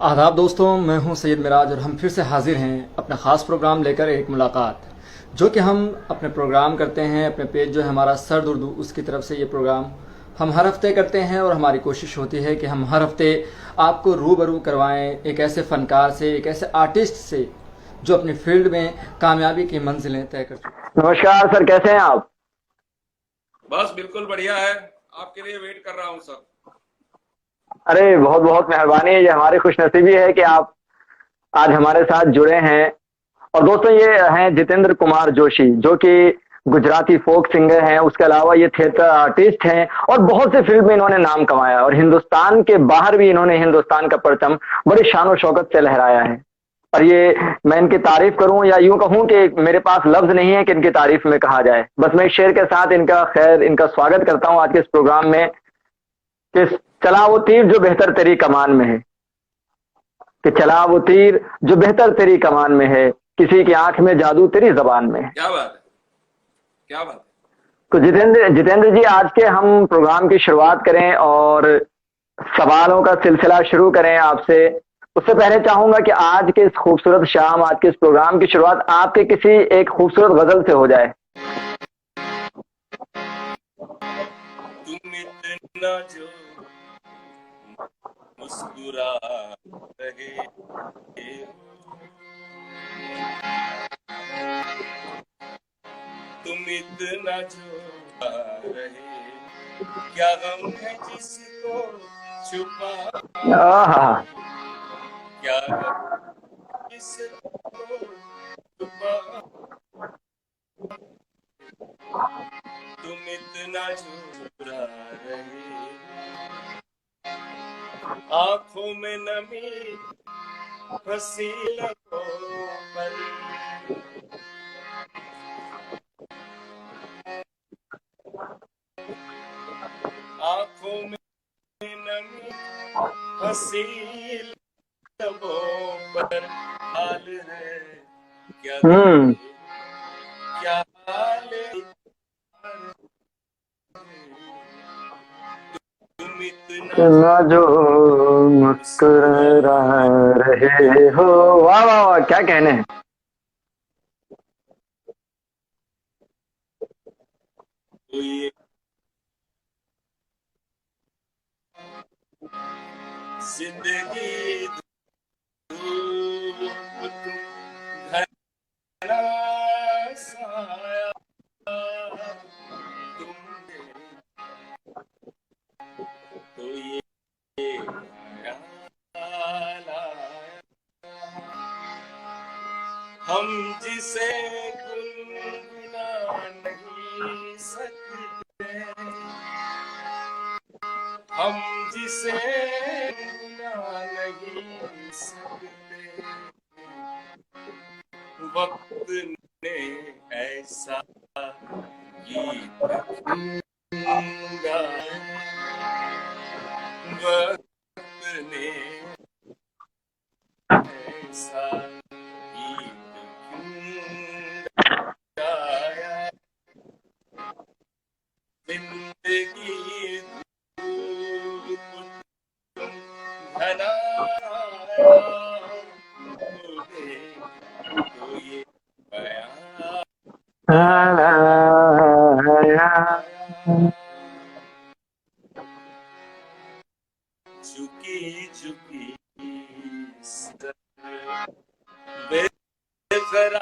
आदाब दोस्तों, मैं हूं सैयद मिराज और हम फिर से हाजिर हैं अपना ख़ास प्रोग्राम लेकर, एक मुलाकात, जो कि हम अपने प्रोग्राम करते हैं अपने पेज जो है हमारा सर्द उर्दू, उसकी तरफ से ये प्रोग्राम हम हर हफ्ते करते हैं। और हमारी कोशिश होती है कि हम हर हफ्ते आपको रूबरू करवाएं एक ऐसे फ़नकार से, एक ऐसे आर्टिस्ट से जो अपनी फील्ड में कामयाबी की मंजिलें तय कर चुके। नमस्कार सर, कैसे हैं आप? बस बिल्कुल बढ़िया है। आपके लिए वेट कर रहा हूँ सर। अरे बहुत बहुत मेहरबानी है, ये हमारी खुशनसीबी है कि आप आज हमारे साथ जुड़े हैं। और दोस्तों, ये हैं जितेंद्र कुमार जोशी, जो कि गुजराती फोक सिंगर हैं। उसके अलावा ये थिएटर आर्टिस्ट हैं और बहुत से फील्ड में इन्होंने नाम कमाया और हिंदुस्तान के बाहर भी इन्होंने हिंदुस्तान का परचम बड़ी शान और शौकत से लहराया है। और ये मैं इनकी तारीफ करूं या यूं कहूं कि मेरे पास लफ्ज नहीं है कि इनकी तारीफ में कहा जाए। बस मैं इस शेर के साथ इनका स्वागत करता हूं आज के इस प्रोग्राम में कि चला वो तीर जो बेहतर तेरी कमान में है, कि चला वो तीर जो बेहतर तेरी कमान में है, किसी की आंख में जादू तेरी जबान में है। क्या बात है, क्या बात है। तो जितेंद्र जी, आज के हम प्रोग्राम की शुरुआत करें और सवालों का सिलसिला शुरू करें आपसे। उससे पहले चाहूंगा कि आज के इस खूबसूरत शाम, आज के इस प्रोग्राम की शुरुआत आपके किसी एक खूबसूरत गजल से हो जाए। तुम इतना जो मुस्कुरा रहे हो, तुम इतना जो आ रहे, क्या गम है जिसको छुपा, आहा, क्या गम जिसको छुपा, तुम इतना जो चुरा रहे, आंखों में नमी हंसी लबों पर, आंखों में नमी हंसी लबों पर, हाल है क्या क्या हाल है, तुम इतना जो मुस्कुरा रहे हो। वाह वाह वाह, क्या कहने हैं। ये जिंदगी धूप तुम घना साया, तुमने तो ये ख्याल आया, हम जिसे गुनगुना नहीं सकते, हम जिसे गुनगुना नहीं सकते, वक्त ने ऐसा गीत गाया, वक्त ने ऐसा गीत गाया, जिंदगी धूप तुम घना मुझे तो ये बयां झुकी झुकी सर बेकरार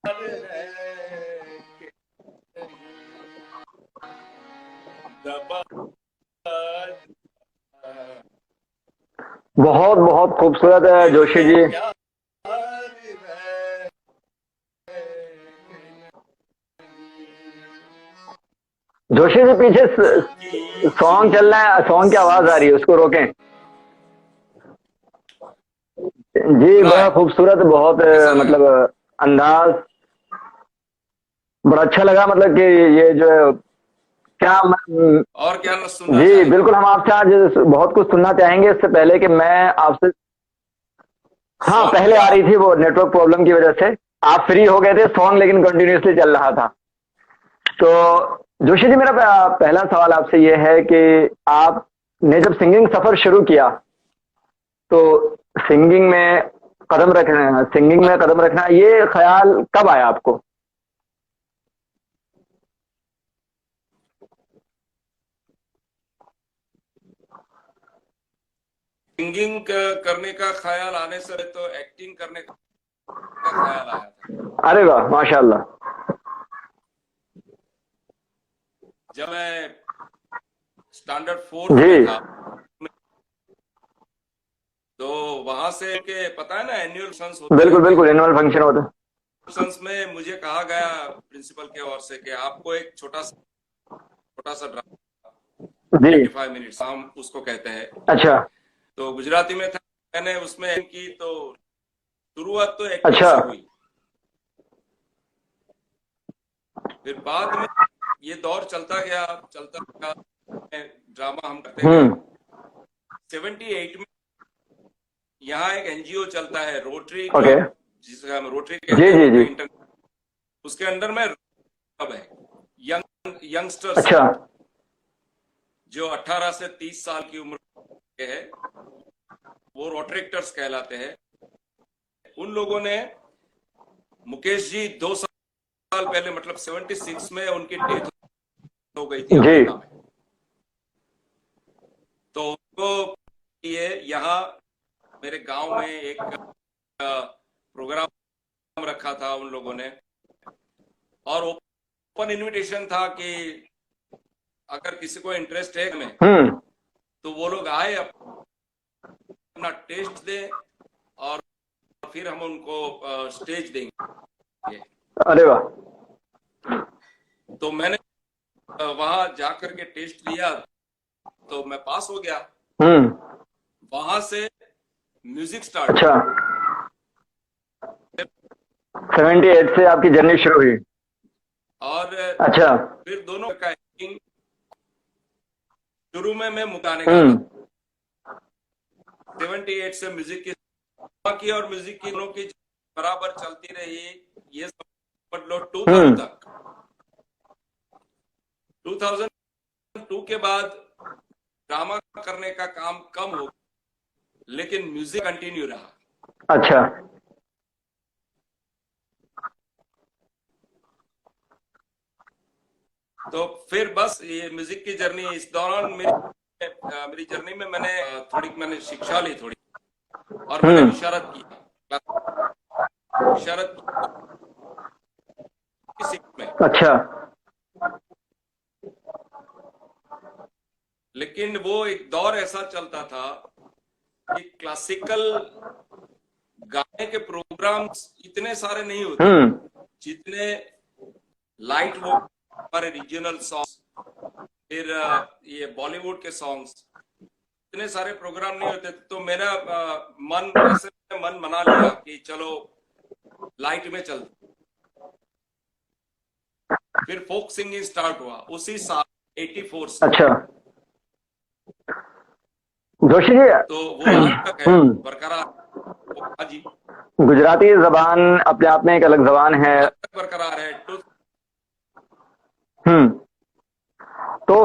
है, दबा बहुत बहुत खूबसूरत है जोशी जी। जोशी जी, पीछे सॉन्ग चल रहा है, सॉन्ग की आवाज आ रही है, उसको रोकें जी। बड़ा खूबसूरत, बहुत मतलब अंदाज बड़ा अच्छा लगा। मतलब कि ये जो क्या और क्या सुनना जी चाहेंगे? बिल्कुल, हम आपसे आज बहुत कुछ सुनना चाहेंगे। इससे पहले कि मैं आपसे, हाँ पहले आ रही थी, वो नेटवर्क प्रॉब्लम की वजह से आप फ्री हो गए थे सॉन्ग, लेकिन कंटिन्यूसली चल रहा था। तो जोशी जी, मेरा पहला सवाल आपसे ये है कि आपने जब सिंगिंग सफर शुरू किया तो सिंगिंग में कदम रखना, ये ख्याल कब आया आपको? सिंगिंग करने का ख्याल आने से तो एक्टिंग करने का ख्याल आया था। अरे वाह, माशाल्लाह। जब मैं स्टैंडर्ड 4 जी, में था, तो वहां से के पता है ना, एनुअल फंक्शंस होते बिल्कुल रहते बिल्कुल, हैं। एनुअल फंक्शन होता है। फंक्शंस में मुझे कहा गया प्रिंसिपल की ओर से कि आपको एक छोटा सा ड्रामा, जी, 25 मिनट्स हम उसको कहते हैं, अच्छा तो गुजराती में था। मैंने उसमें एक्टिंग की, तो शुरुआत तो एक्टिंग अच्छा। से हुई। फिर बाद में ये दौर चलता गया, ड्रामा हम करते गए। 78 में यहाँ एक एनजीओ चलता है, रोटरी ओके। क्लब, जिसका हम रोटरी जी कहते हैं, जी जी। रोटरी इंटर, उसके अंडर में क्लब है, यंगस्टर्स अच्छा क्लब, जो 18 से 30 साल की उम्र के है, वो रोटरेक्टर्स कहलाते हैं। उन लोगों ने, मुकेश जी 2 साल पहले, मतलब 76 में उनकी डेथ हो गई थी जी। अमेरिका में, तो उनको ये यहाँ मेरे गांव में एक प्रोग्राम रखा था उन लोगों ने, और ओपन इनविटेशन था कि अगर किसी को इंटरेस्ट है में, तो वो लोग आए, अपना टेस्ट दें, और फिर हम उनको स्टेज देंगे। अरे वाह। तो मैंने वहां जाकर के टेस्ट लिया, तो मैं पास हो गया। वहां से म्यूजिक स्टार्ट अच्छा, हुआ। 78 से आपकी जर्नी शुरू हुई? और अच्छा। फिर दोनों का एक्टिंग, शुरू में मैं मुकाने का था, 78 से म्यूजिक की और म्यूजिक की दोनों की बराबर चलती रही, ये समझ लो 2000 तक। 2002 के बाद ड्रामा करने का काम कम हो, लेकिन म्यूजिक कंटिन्यू रहा। अच्छा। तो फिर बस ये म्यूजिक की जर्नी, इस दौरान मेरी जर्नी में मैंने शिक्षा ली थोड़ी, और मैंने इशारत किया, सीख में। अच्छा। लेकिन वो एक दौर ऐसा चलता था कि क्लासिकल गाने के प्रोग्राम्स इतने सारे नहीं होते, जितने लाइट वो हमारे रीजनल सॉन्ग्स, फिर ये बॉलीवुड के सॉन्ग्स, इतने सारे प्रोग्राम नहीं होते। तो मेरा मन बना लिया कि चलो लाइट में चल। फिर फोक सिंगिंग स्टार्ट हुआ उसी साल 84 से। अच्छा जोशी जी, तो वो आज तक है बरकरार। हाँ जी, गुजराती जबान अपने आप में एक अलग जबान है। आज तक बरकरार है। तो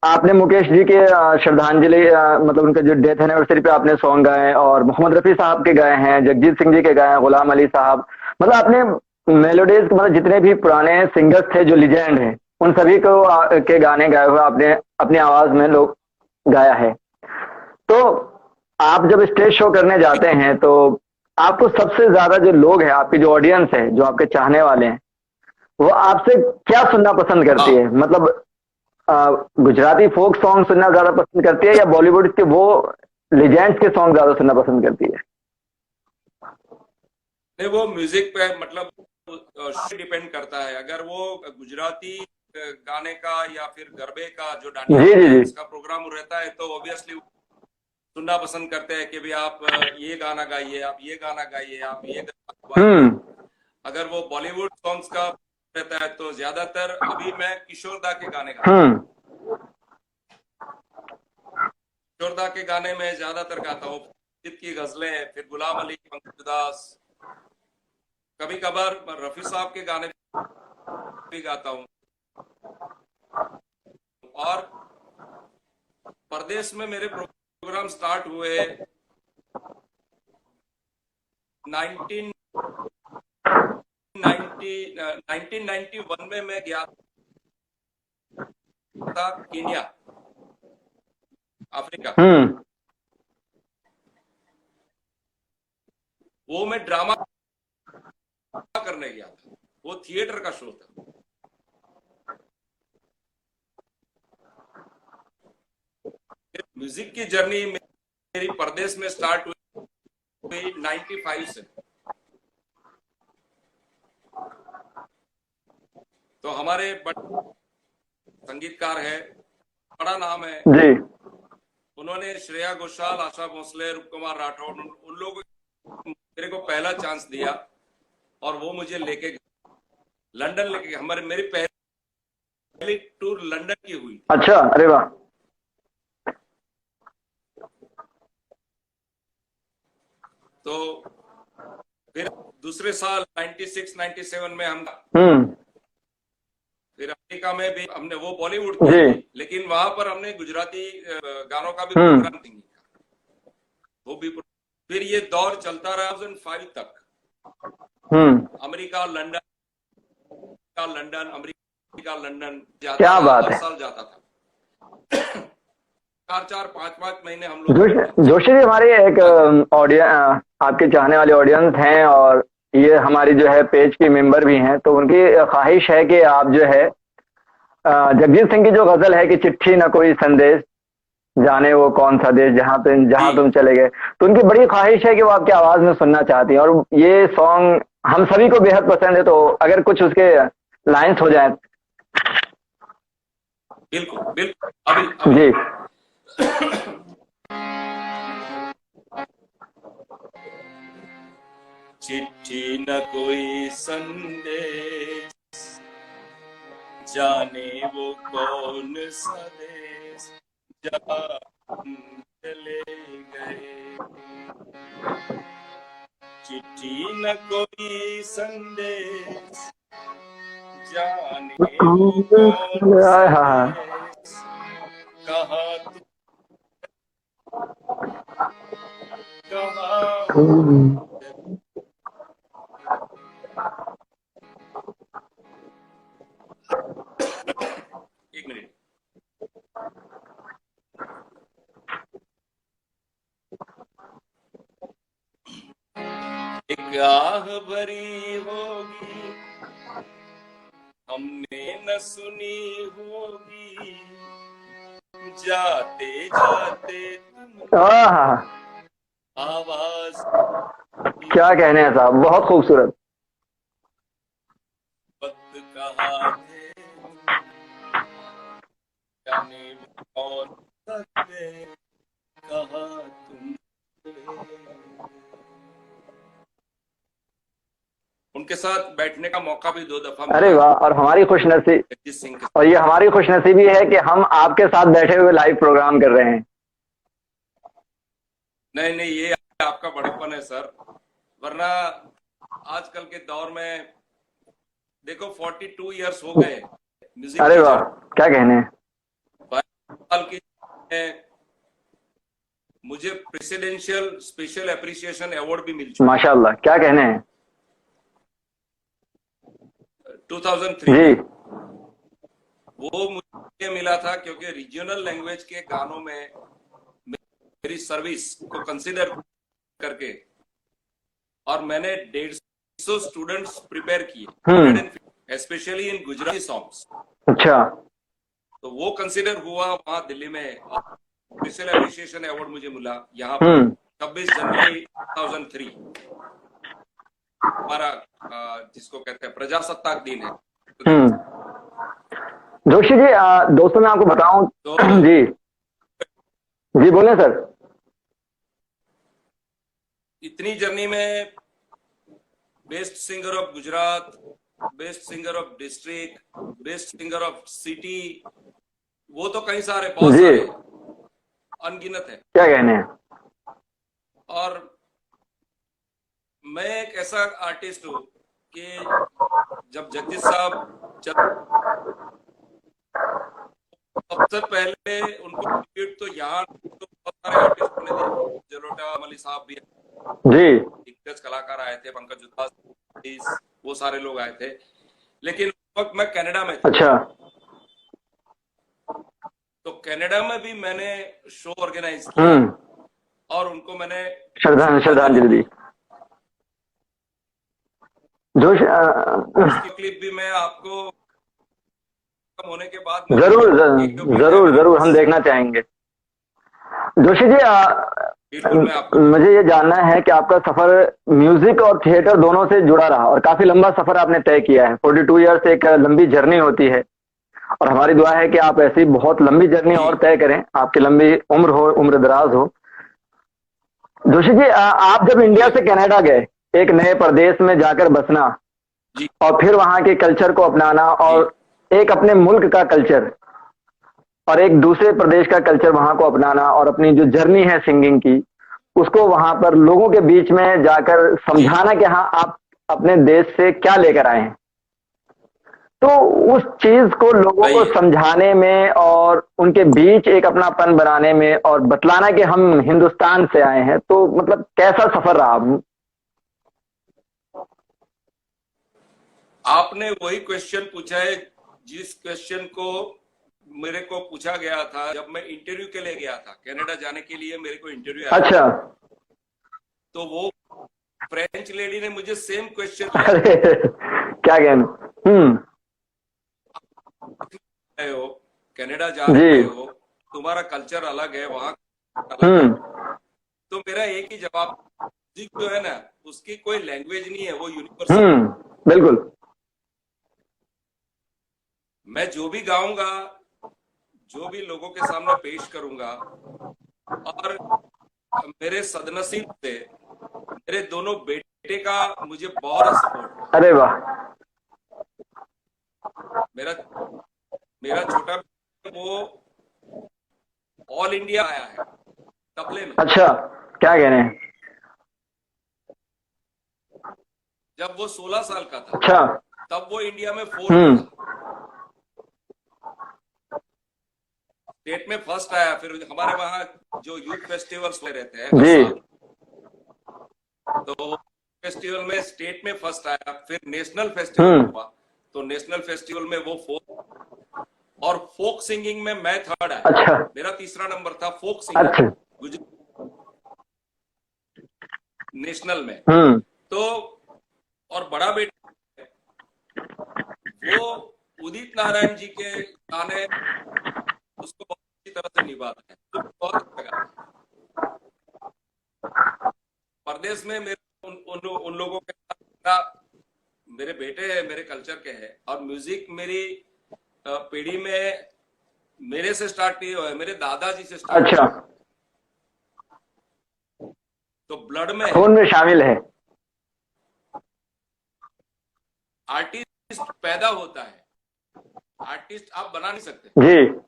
आपने मुकेश जी के श्रद्धांजलि, मतलब उनका जो डेथ एनिवर्सरी पे आपने सॉन्ग गाए, और मोहम्मद रफी साहब के गाए हैं, जगजीत सिंह जी के गाए हैं, गुलाम अली साहब, मतलब आपने मेलोडीज, मतलब जितने भी पुराने सिंगर्स थे जो लिजेंड हैं, उन सभी को के गाने गाए हुए आपने अपनी आवाज में लोग गाया है। तो आप जब स्टेज शो करने जाते हैं, तो आपको सबसे ज्यादा जो लोग हैं, आपकी जो ऑडियंस है, जो आपके चाहने वाले हैं, वो आपसे क्या सुनना पसंद करती है? मतलब गुजराती फोक सॉन्ग सुनना ज्यादा पसंद करती है, या बॉलीवुड के वो लेजेंड्स के सॉन्ग ज्यादा सुनना पसंद करती है? नहीं, वो म्यूजिक पे मतलब डिपेंड करता है। अगर वो गुजराती गाने का या फिर गरबे का जो डांडिया इसका प्रोग्राम रहता है, तो ऑब्वियसली सुनना पसंद करते हैं कि भाई आप ये गाना गाइए, आप ये गाना गाइए, आप ये गाना। अगर वो बॉलीवुड सॉन्ग्स का रहता है, तो ज्यादातर अभी मैं किशोर दा के गाने गाता हूँ। किशोर दा के गाने में ज्यादातर गाता हूँ, की गजलें, फिर गुलाम अली, पंकज उदास, कभी कभार रफी साहब के गाने भी गाता हूँ। और परदेश में मेरे प्रोग्राम स्टार्ट हुए 1991 में मैं गया था केन्या, अफ्रीका। वो मैं ड्रामा करने गया था, वो थिएटर का शो था। म्यूजिक की जर्नी मेरी परदेश में स्टार्ट हुई 95 से। तो हमारे संगीतकार है, बड़ा नाम है जी, उन्होंने श्रेया घोषाल, आशा भोसले, रूप कुमार राठौड़, उन लोगों मेरे को पहला चांस दिया और वो मुझे लेके लंदन लेके, हमारे मेरी पहली टूर लंदन की हुई। अच्छा, अरे वाह। तो फिर दूसरे साल 96-97 में हम फिर अमेरिका में भी हमने, वो बॉलीवुड थी लेकिन वहां पर हमने गुजराती गानों का भी प्रोग्राम किया, वो भी। फिर ये दौर चलता रहा 2005 तक। अमेरिका लंदन, अमेरिका लंदन क्या बात हर है। साल जाता था। 4-5 महीने हम लोग। जोशी जी, हमारे एक ऑडियंस, आपके चाहने वाले ऑडियंस हैं और ये हमारी जो है पेज की मेंबर भी हैं, तो उनकी ख्वाहिश है कि आप जो है जगजीत सिंह की जो गजल है कि चिट्ठी न कोई संदेश, जाने वो कौन सा देश जहां तुम चले गए, तो उनकी बड़ी ख्वाहिश है कि वो आपकी आवाज में सुनना चाहती हैं और ये सॉन्ग हम सभी को बेहद पसंद है, तो अगर कुछ उसके लाइंस हो जाए। बिल्कुल बिल्कुल, अभी जी। चिट्ठी न कोई संदेश, जाने वो कौन सा देश, जहाँ चले गए। चिट्ठी न कोई संदेश, जाने वो कौन सा देश, कहाँ तुम कहाँ। एक मिनट। एक आह भरी होगी हमने न सुनी होगी, जाते जाते तुम आवाज। क्या कहने हैं साहब, बहुत खूबसूरत। वक्त कहाँ थे, जाने कौन सकते, कहाँ तुम। उनके साथ बैठने का मौका भी 2 दफा। अरे वाह, और हमारी खुशनसीब, जगजीत सिंह, और ये हमारी खुशनसीबी है कि हम आपके साथ बैठे हुए लाइव प्रोग्राम कर रहे हैं। नहीं, ये आपका बड़प्पन है सर, वरना आजकल के दौर में देखो 42 इयर्स हो गए म्यूजिक। अरे वाह, क्या कहने हैं। 22 साल की मुझे प्रेसिडेंशियल स्पेशल एप्रिसिएशन अवार्ड भी मिल चुका। माशाल्लाह, क्या कहने हैं। 2003 जी। वो मुझे मिला था क्योंकि रीजनल लैंग्वेज के गानों में मेरी सर्विस को कंसीडर करके, और मैंने 150 स्टूडेंट्स प्रिपेयर किए, स्पेशली इन गुजराती सॉन्ग्स। अच्छा। तो वो कंसीडर हुआ वहां दिल्ली में, स्पेशल एप्रिसिएशन अवार्ड मुझे मिला यहाँ पर 26 जनवरी 2003, हमारा जिसको कहते हैं प्रजासत्ताक दिन है। जोशी जी, दोस्तों मैं आपको बताऊं तो जी बोले सर। इतनी जर्नी में best singer of Gujarat, best singer of district, best singer of city, वो तो कई सारे, बहुत सारे, अनगिनत है। क्या कहने हैं। और मैं एक ऐसा आर्टिस्ट हूँ कि जब जगजीत साहब सबसे पहले उनको ट्रिब्यूट तो यहाँ तो बहुत सारे आर्टिस्टों ने दिया, जलोटा मली साहब भी जी, दिग्गज कलाकार आए थे, पंकज उधास, वो सारे लोग आए थे। लेकिन उस वक्त मैं कनाडा में था। अच्छा। तो कनाडा में भी मैंने शो ऑर्गेनाइज किया और उनको मैंने श्रद्धांजलि दी। जोश उसकी क्लिप भी मैं आपको होने के बाद जरूर जरूर जरूर हम देखना चाहेंगे। जोशी जी, मुझे ये जानना है कि आपका सफर म्यूजिक और थिएटर दोनों से जुड़ा रहा और काफी लंबा सफर आपने तय किया है। 42 ईयर्स एक लंबी जर्नी होती है और हमारी दुआ है कि आप ऐसी बहुत लंबी जर्नी और तय करें, आपकी लंबी उम्र हो, उम्र दराज हो। जोशी जी, आप जब इंडिया से कनाडा गए, एक नए प्रदेश में जाकर बसना और फिर वहां के कल्चर को अपनाना और एक अपने मुल्क का कल्चर और एक दूसरे प्रदेश का कल्चर वहां को अपनाना और अपनी जो जर्नी है सिंगिंग की, उसको वहां पर लोगों के बीच में जाकर समझाना कि हाँ आप अपने देश से क्या लेकर आए हैं, तो उस चीज को लोगों को समझाने में और उनके बीच एक अपनापन बनाने में और बतलाना कि हम हिंदुस्तान से आए हैं, तो मतलब कैसा सफर रहा? आपने वही क्वेश्चन पूछा है जिस क्वेश्चन को मेरे को पूछा गया था जब मैं इंटरव्यू के लिए गया था कनाडा जाने के लिए। मेरे को इंटरव्यू आया। अच्छा। तो वो फ्रेंच लेडी ने मुझे सेम क्वेश्चन क्या कहना? हो कनाडा जा रहे हो, तुम्हारा कल्चर अलग है, वहां अलग है। तो मेरा एक ही जवाब, जो है ना उसकी कोई लैंग्वेज नहीं है, वो यूनिवर्सल। बिल्कुल। मैं जो भी गाऊंगा, जो भी लोगों के सामने पेश करूंगा, और मेरे सदनसीब से मेरे दोनों बेटे का मुझे बहुत सपोर्ट। अरे वाह। मेरा छोटा वो ऑल इंडिया आया है तबले में। अच्छा, क्या कह रहे हैं? जब वो 16 साल का था। अच्छा। तब वो इंडिया में 4 स्टेट में फर्स्ट आया। फिर हमारे वहां जो यूथ फेस्टिवल्स में रहते हैं जी, तो फेस्टिवल में स्टेट में फर्स्ट आया, फिर नेशनल फेस्टिवल हुआ, तो नेशनल फेस्टिवल में वो 4 और फोक सिंगिंग में मैं 3rd आया। अच्छा। मेरा 3रा नंबर था फोक सिंगिंग। अच्छा। नेशनल में। तो और बड़ा बेटा वो उदित नारायण जी के गाने उसको बहुत अच्छी तरह से निभाता है, तो बहुत अच्छा लगा। परदेश में मेरे उन लोगों के साथ मेरे बेटे हैं, मेरे कल्चर के हैं, और म्यूजिक मेरी पीढ़ी में मेरे से स्टार्ट नहीं हुआ है, मेरे दादाजी से स्टार्ट। अच्छा। तो ब्लड में खून में शामिल है। आर्टिस्ट पैदा होता है, आर्टिस्ट आप बना नहीं सकते। जी।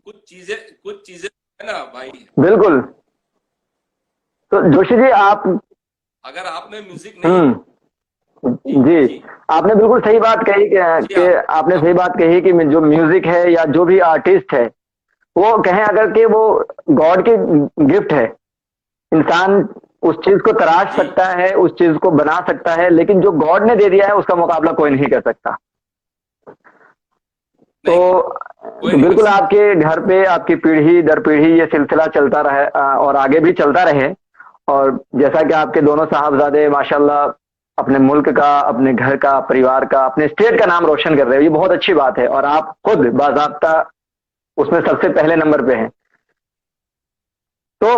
कुछ चीजें है ना भाई। बिल्कुल। तो जोशी जी, आप अगर आपने म्यूजिक नहीं जी, आपने बिल्कुल सही बात कही कि आपने सही बात कही कि जो म्यूजिक है या जो भी आर्टिस्ट है, वो कहें अगर कि वो गॉड की गिफ्ट है। इंसान उस चीज को तराश सकता है, उस चीज को बना सकता है, लेकिन जो गॉड ने दे दिया है उसका मुकाबला कोई नहीं कर सकता। तो बिल्कुल आपके घर पे आपकी पीढ़ी दर पीढ़ी ये सिलसिला चलता रहे और आगे भी चलता रहे। और जैसा कि आपके दोनों साहबजादे माशाल्लाह अपने मुल्क का, अपने घर का, परिवार का, अपने स्टेट का नाम रोशन कर रहे हो, ये बहुत अच्छी बात है और आप खुद बाज़ाब्ता उसमें सबसे पहले नंबर पे हैं। तो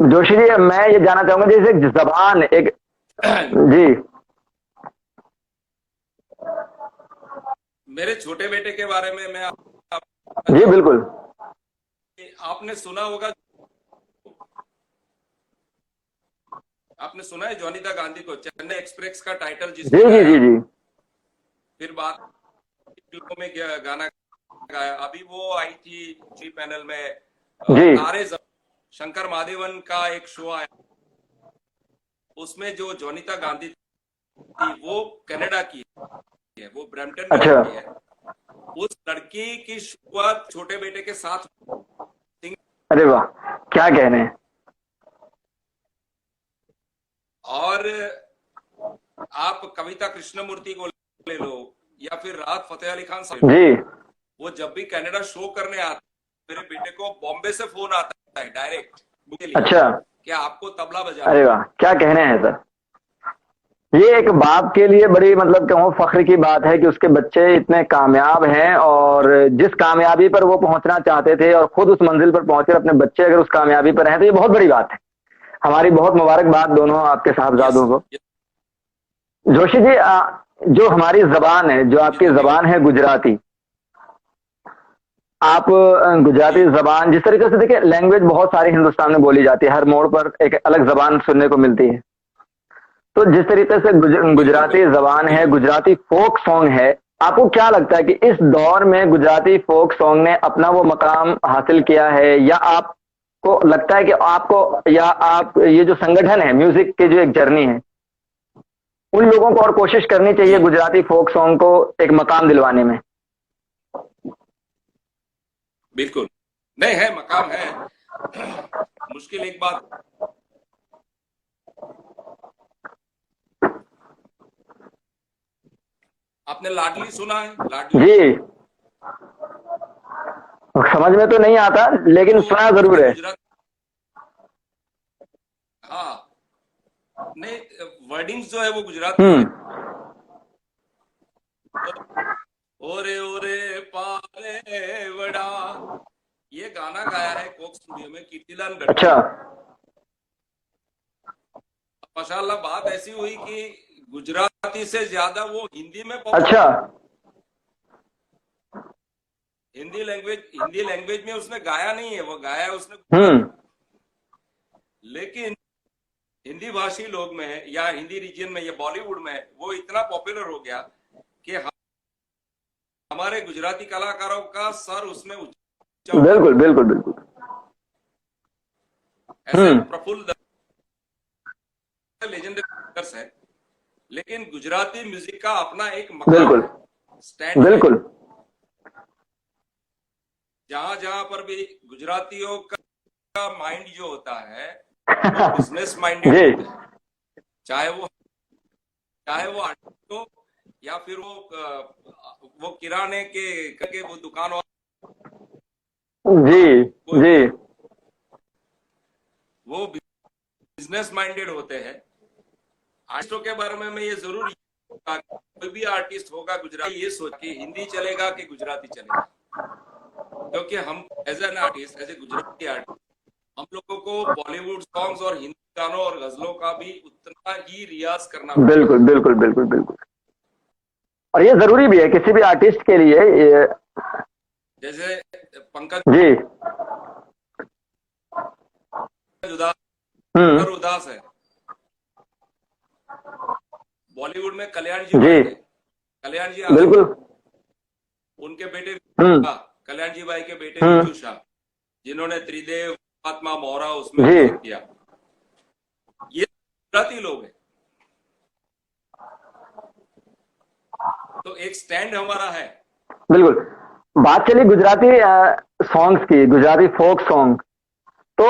जोशी जी, मैं ये जानना चाहूंगा जैसे जबान एक जी, मेरे छोटे बेटे के बारे में मैं जी बिल्कुल। आपने सुना होगा, आपने सुना है जोनीता गांधी को चेन्नई एक्सप्रेस का टाइटल जी जी जी जी। फिर बात फिल्मों में गाना गाया। अभी वो आई थी जी पैनल में तारे शंकर महादेवन का एक शो आया, उसमें जो जोनीता गांधी थी वो कनाडा की है, वो ब्रैम्पटन में रहती है। उस लड़की की शुरुआत छोटे बेटे के साथ। अरे वाह, क्या कहने हैं। और आप कविता कृष्णमूर्ति को ले लो या फिर राहत फतेह अली खान साहब, जी, वो जब भी कनाडा शो करने आते, मेरे बेटे को बॉम्बे से फोन आता है डायरेक्ट के लिए, अच्छा, कि आपको तबला बजाना। अरे वाह, क्या कहने हैं सर। ये एक बाप के लिए बड़ी मतलब कहूँ फख्र की बात है कि उसके बच्चे इतने कामयाब हैं, और जिस कामयाबी पर वो पहुंचना चाहते थे और खुद उस मंजिल पर पहुंचे, अपने बच्चे अगर उस कामयाबी पर हैं तो ये बहुत बड़ी बात है। हमारी बहुत मुबारकबाद दोनों आपके साहबजादों को। जोशी जी, जो हमारी जबान है, जो आपकी जबान है गुजराती, आप गुजराती जबान जिस तरीके से देखिए, लैंग्वेज बहुत सारी हिंदुस्तान में बोली जाती है, हर मोड़ पर एक अलग जबान सुनने को मिलती है। तो जिस तरीके से गुजराती जबान है, गुजराती फोक सॉन्ग है, आपको क्या लगता है कि इस दौर में गुजराती फोक सॉन्ग ने अपना वो मकाम हासिल किया है, या आपको लगता है कि आपको, या आप ये जो संगठन है म्यूजिक की जो एक जर्नी है, उन लोगों को और कोशिश करनी चाहिए गुजराती फोक सॉन्ग को एक मकाम दिलवाने में? बिल्कुल नहीं है, मकाम है। मुश्किल एक बात, आपने लाडली सुना है? लाडली जी, समझ में तो नहीं आता, लेकिन तो सुना जरूर है। गुजरात, हाँ, नहीं, वर्डिंग्स जो है वो गुजराती है। ओरे ओरे पारे वड़ा, ये गाना गाया है कोक स्टूडियो में कीर्तिलाल गढ़वी। अच्छा, माशाल्लाह बात ऐसी हुई कि गुजराती से ज्यादा वो हिंदी में अच्छा, हिंदी लैंग्वेज में उसने गाया नहीं है, वो गाया है उसने, लेकिन हिंदी भाषी लोग में या हिंदी रीजन में या बॉलीवुड में वो इतना पॉपुलर हो गया कि हमारे गुजराती कलाकारों का सर उसमें ऊंचा, बिल्कुल बिल्कुल बिल्कुल, ऐसे प्रफुल्ल लेजेंडरी है, लेकिन गुजराती म्यूजिक का अपना एक मकाम, बिल्कुल स्टैंड, बिल्कुल, जहां जहां पर भी गुजरातियों का माइंड जो होता है वो बिजनेस माइंडेड होता है, चाहे वो आर्टिस्ट हो या फिर वो किराने के वो दुकान जी जी, वो बिजनेस माइंडेड होते हैं। आर्टिस्टों के बारे में मैं ये जरूर, कोई भी आर्टिस्ट होगा गुजराती, ये सोच कि हिंदी चलेगा कि गुजराती चलेगा, क्योंकि हम as an artist, as a Gujarati artist, हम लोगों को बॉलीवुड सॉन्ग्स और हिंदी गानों और गजलों का भी उतना ही रियाज करना। बिल्कुल बिल्कुल बिल्कुल बिल्कुल, और ये जरूरी भी है किसी भी आर्टिस्ट के लिए। ये जैसे पंकज जी, उदास है, बॉलीवुड में कल्याण जी, कल्याण जी बिल्कुल, उनके बेटे कल्याण जी भाई के बेटे विजू शाह, जिन्होंने त्रिदेव, आत्मा, मोहरा उसमें किया, ये गुजराती लोग हैं। तो एक स्टैंड हमारा है। बिल्कुल। बात चली गुजराती सॉन्ग्स की, गुजराती फोक सॉन्ग, तो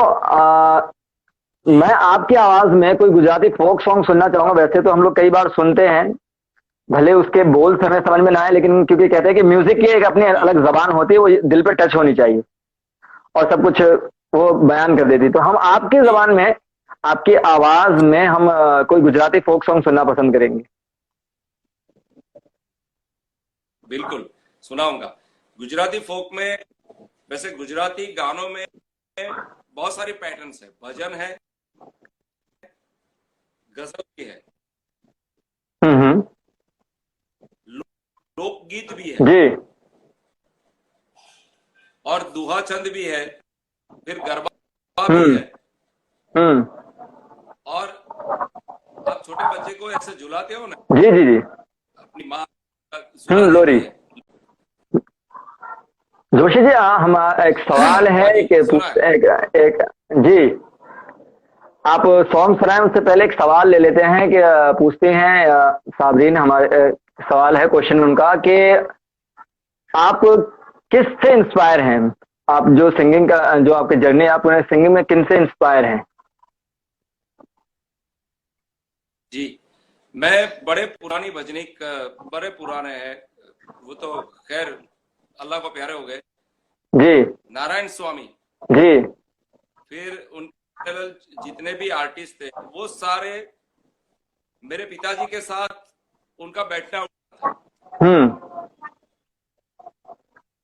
मैं आपकी आवाज में कोई गुजराती फोक सॉन्ग सुनना चाहूंगा। वैसे तो हम लोग कई बार सुनते हैं, भले उसके बोल हमें समझ में ना आए, लेकिन क्योंकि कहते हैं कि म्यूजिक की एक अपनी अलग जबान होती है, वो दिल पे टच होनी चाहिए और सब कुछ वो बयान कर देती। तो हम आपकी जबान में, आपकी आवाज में हम कोई गुजराती फोक सॉन्ग सुनना पसंद करेंगे। बिल्कुल सुनाऊंगा। गुजराती फोक में, वैसे गुजराती गानों में बहुत सारी पैटर्न्स है, भजन है, गजल भी है, लोकगीत भी है जी, और दुहा छंद भी है, फिर गरबा भी है। और आप छोटे बच्चे को ऐसे झुलाते हो ना, जी जी जी, अपनी माँ लोरी। जोशी जी, हम एक सवाल है कि एक जी, आप सॉन्ग सुनाएं उससे पहले एक सवाल ले लेते हैं कि पूछते हैं साबरीन, हमारे सवाल है, क्वेश्चन उनका कि आप किस से इंस्पायर हैं? आप जो सिंगिंग का, जो आपकी जर्नी, आप सिंगिंग में किन से इंस्पायर हैं? जी, मैं बड़े पुरानी भजनिक, बड़े पुराने हैं वो तो, खैर अल्लाह को प्यारे हो गए, जी नारायण स्वामी, जी। फिर उन जितने भी आर्टिस्ट थे वो सारे मेरे पिताजी के साथ उनका बैठना उठना था। हम्म।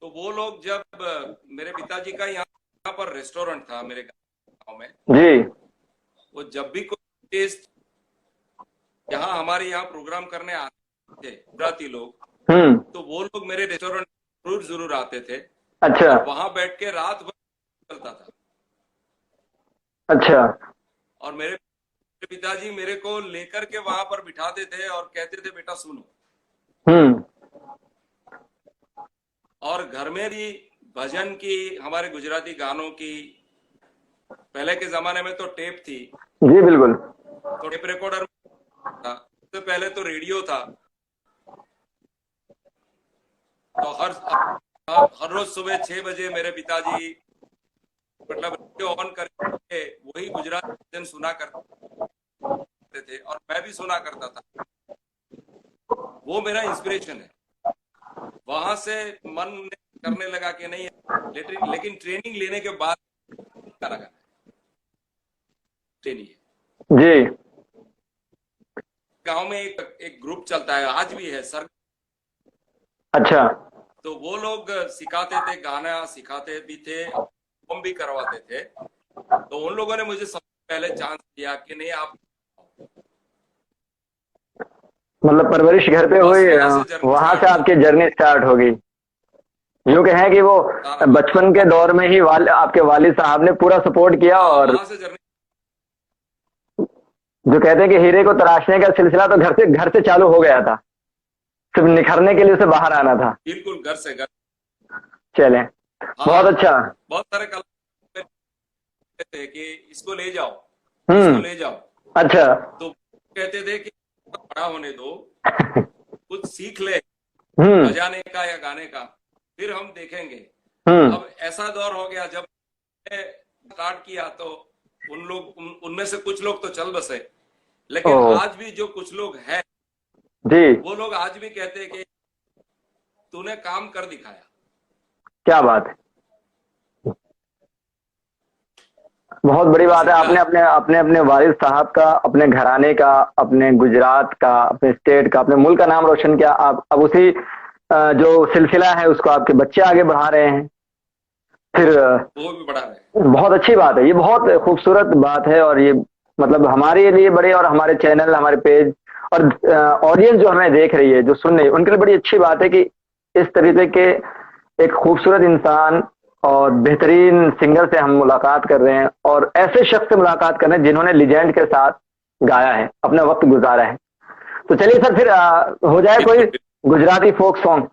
तो वो लोग जब मेरे पिताजी का यहाँ पर रेस्टोरेंट था मेरे गांव में, जी वो जब भी कोई टेस्ट यहाँ हमारे यहाँ प्रोग्राम करने आते थे गुजराती लोग, तो वो लोग मेरे रेस्टोरेंट जरूर जरूर आते थे। अच्छा और वहां बैठ के रात भर चलता था। अच्छा। और मेरे पिताजी मेरे को लेकर के वहां पर बिठाते थे और कहते थे बेटा सुनो। हम्म। और घर में भी भजन की, हमारे गुजराती गानों की, पहले के जमाने में तो टेप थी, जी बिल्कुल। तो टेप रिकॉर्डर था, तो पहले तो रेडियो था। तो हर रोज सुबह 6 बजे मेरे पिताजी मतलब रेडियो ऑन करके वही गुजराती भजन सुना करते थे और मैं भी सुना करता था। वो मेरा इंस्पिरेशन है। वहां से मन करने लगा कि नहीं, लेकिन ट्रेनिंग लेने के बाद लगा ट्रेनिंग। जी। गांव में एक ग्रुप चलता है, आज भी है सर। अच्छा। तो वो लोग सिखाते थे, गाना सिखाते भी थे, हम भी करवाते थे। तो उन लोगों ने मुझे सबसे पहले चांस दिया कि नहीं आप, मतलब परवरिश घर पे बस हुई, वहां से जर्नी वहां स्टार्ट से हुई। आपकी जर्नी स्टार्ट हो गई। यूं कहें कि वो बचपन के दौर में ही आपके वालिद साहब ने पूरा सपोर्ट किया, और वहां से जर्नी, जो कहते हैं कि हीरे को तराशने का सिलसिला तो घर से चालू हो गया था, सिर्फ निखरने के लिए उसे बाहर आना था। बिल्कुल घर से घर। चले, हाँ, बहुत अच्छा। बहुत सारे कलाकार थे कि इसको ले जाओ, हम्म। इसको ले जाओ। अच्छा। तो कहते थे कि बड़ा होने दो, कुछ सीख ले बजाने का या गाने का, फिर हम देखेंगे। अब ऐसा दौर हो गया, जब स्टार्ट किया तो उनमें से कुछ लोग तो चल बसे, लेकिन आज भी जो कुछ लोग हैं जी, वो लोग आज भी कहते हैं कि तूने काम कर दिखाया। क्या बात है, बहुत बड़ी बात है। आपने अपने अपने अपने वालिद साहब का, अपने घराने का, अपने गुजरात का, अपने स्टेट का, अपने मुल्क का नाम रोशन किया। आप अब उसी जो सिलसिला है उसको आपके बच्चे आगे बढ़ा रहे हैं, फिर वो भी बढ़ा रहे हैं। बहुत अच्छी बात है, ये बहुत खूबसूरत बात है। और ये मतलब हमारे लिए बड़े, और हमारे चैनल, हमारे पेज और ऑडियंस जो हमें देख रही है, जो सुन रही है, उनके लिए बड़ी अच्छी बात है कि इस तरीके के एक खूबसूरत इंसान और बेहतरीन सिंगर से हम मुलाकात कर रहे हैं, और ऐसे शख्स से मुलाकात कर रहे हैं जिन्होंने लिजेंड के साथ गाया है, अपना वक्त गुजारा है। तो चलिए सर, फिर हो जाए कोई गुजराती फोक सॉन्ग।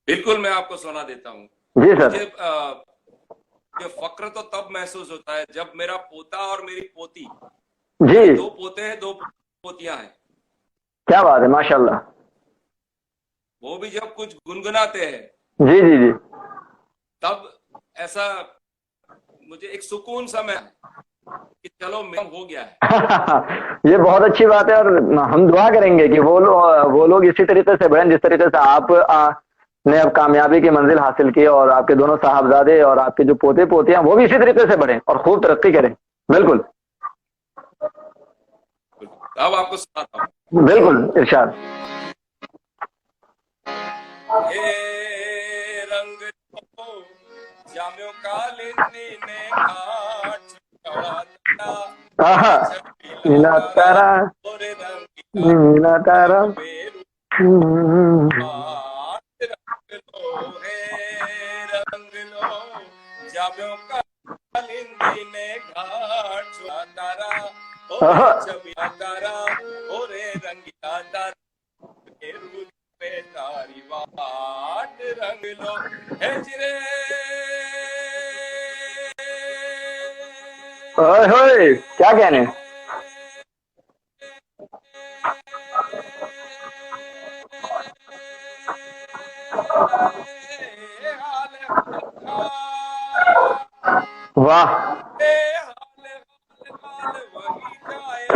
बिल्कुल, मैं आपको सुना देता हूँ। जी सर। मुझे ये फक्र तो तब महसूस होता है जब मेरा पोता और मेरी पोती, जी, 2 पोते हैं, 2 पोतियां हैं, क्या बात है, माशाल्लाह। वो भी जब कुछ गुनगुनाते हैं, जी जी जी। तब ऐसा मुझे एक सुकून सा मैं कि चलो मेरा हो गया है। ये बहुत अच्छी बात है, और हम दुआ करेंगे कि वो लोग इसी तरीके से बढ़ें जिस तरीके से आप ने अब कामयाबी की मंजिल हासिल की, और आपके दोनों साहबजादे और आपके जो पोते पोतियां वो भी इसी तरीके से बढ़ें और खूब तरक्की करें। बिल्कुल अब आपको सुनाता हूँ। बिल्कुल, इरशाद। हे रंग जाम्यो कालिंदी ने घाट नीला तारा, नीला तारा। जाम्यो कालिंदी ने घाट तारा, तारा ओरे रंगीला तारा, पे तारी वाट रंग लो है जिरे। ओए होए, क्या कहने। वाह, हाल हाल हाल वही जाए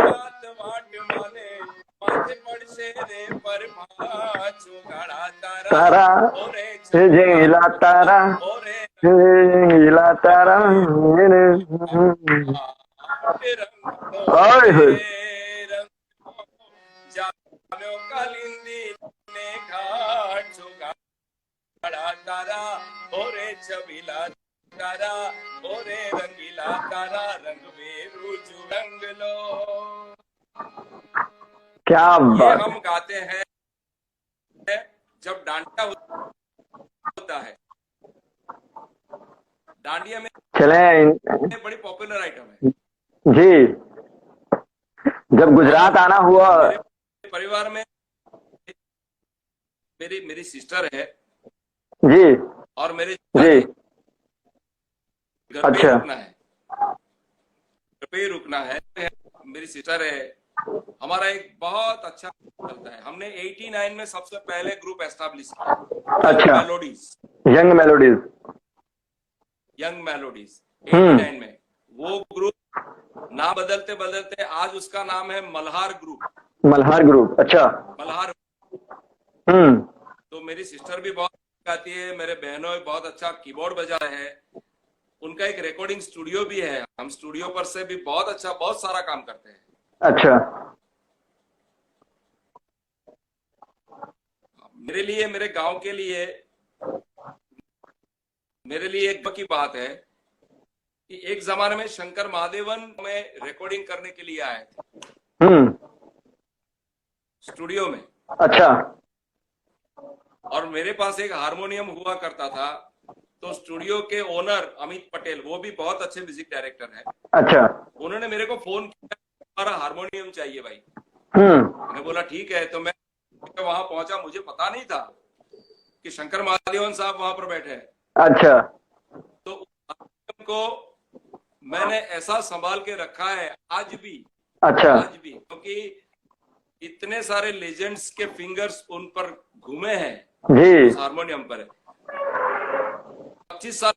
तारा ओरे झिंगिला तारा ओरे झिंगिला तारा रंग ओए होए जानो कालिंदी ने घाट सुगाड़ा तारा ओरे छबीला तारा ओरे रंगीला तारा रंग बेरू रंग लो। क्या ये बात हम गाते हैं जब डांडिया होता है। डांडिया में चले बड़ी पॉपुलर आइटम है। जी। जब गुजरात आना हुआ मेरे परिवार में मेरी सिस्टर है जी और मेरे जी। घर पे अच्छा। रुकना है, घर पे रुकना है। मेरी सिस्टर है, हमारा एक बहुत अच्छा चलता है। हमने 89 में सबसे पहले ग्रुप एस्टैब्लिश किया। अच्छा। Melodies, young melodies. Young melodies 89 में। वो ग्रुप ना बदलते बदलते आज उसका नाम है मल्हार ग्रुप। मल्हार ग्रुप। अच्छा। मल्हार। हम्म। तो मेरी सिस्टर भी बहुत गाती है, मेरे बहनों भी बहुत अच्छा कीबोर्ड बजा है। उनका एक रिकॉर्डिंग स्टूडियो भी है। हम स्टूडियो पर से भी बहुत अच्छा बहुत सारा काम करते हैं। अच्छा। मेरे लिए, मेरे गांव के लिए, मेरे लिए एक की बात है कि एक जमाने में शंकर महादेवन में रिकॉर्डिंग करने के लिए आए थे स्टूडियो में। अच्छा। और मेरे पास एक हारमोनियम हुआ करता था। तो स्टूडियो के ओनर अमित पटेल, वो भी बहुत अच्छे म्यूजिक डायरेक्टर है। अच्छा। उन्होंने मेरे को फोन किया, हमारा हारमोनियम चाहिए भाई। मैंने बोला ठीक है। तो मैं वहां पहुंचा, मुझे पता नहीं था कि शंकर महादेवन साहब वहां पर बैठे हैं। अच्छा। तो हारमोनियम को मैंने ऐसा संभाल के रखा है आज भी। अच्छा। आज भी, क्योंकि इतने सारे लेजेंड्स के फिंगर्स उन पर घूमे हैं जी। उस हारमोनियम पर। 25 साल,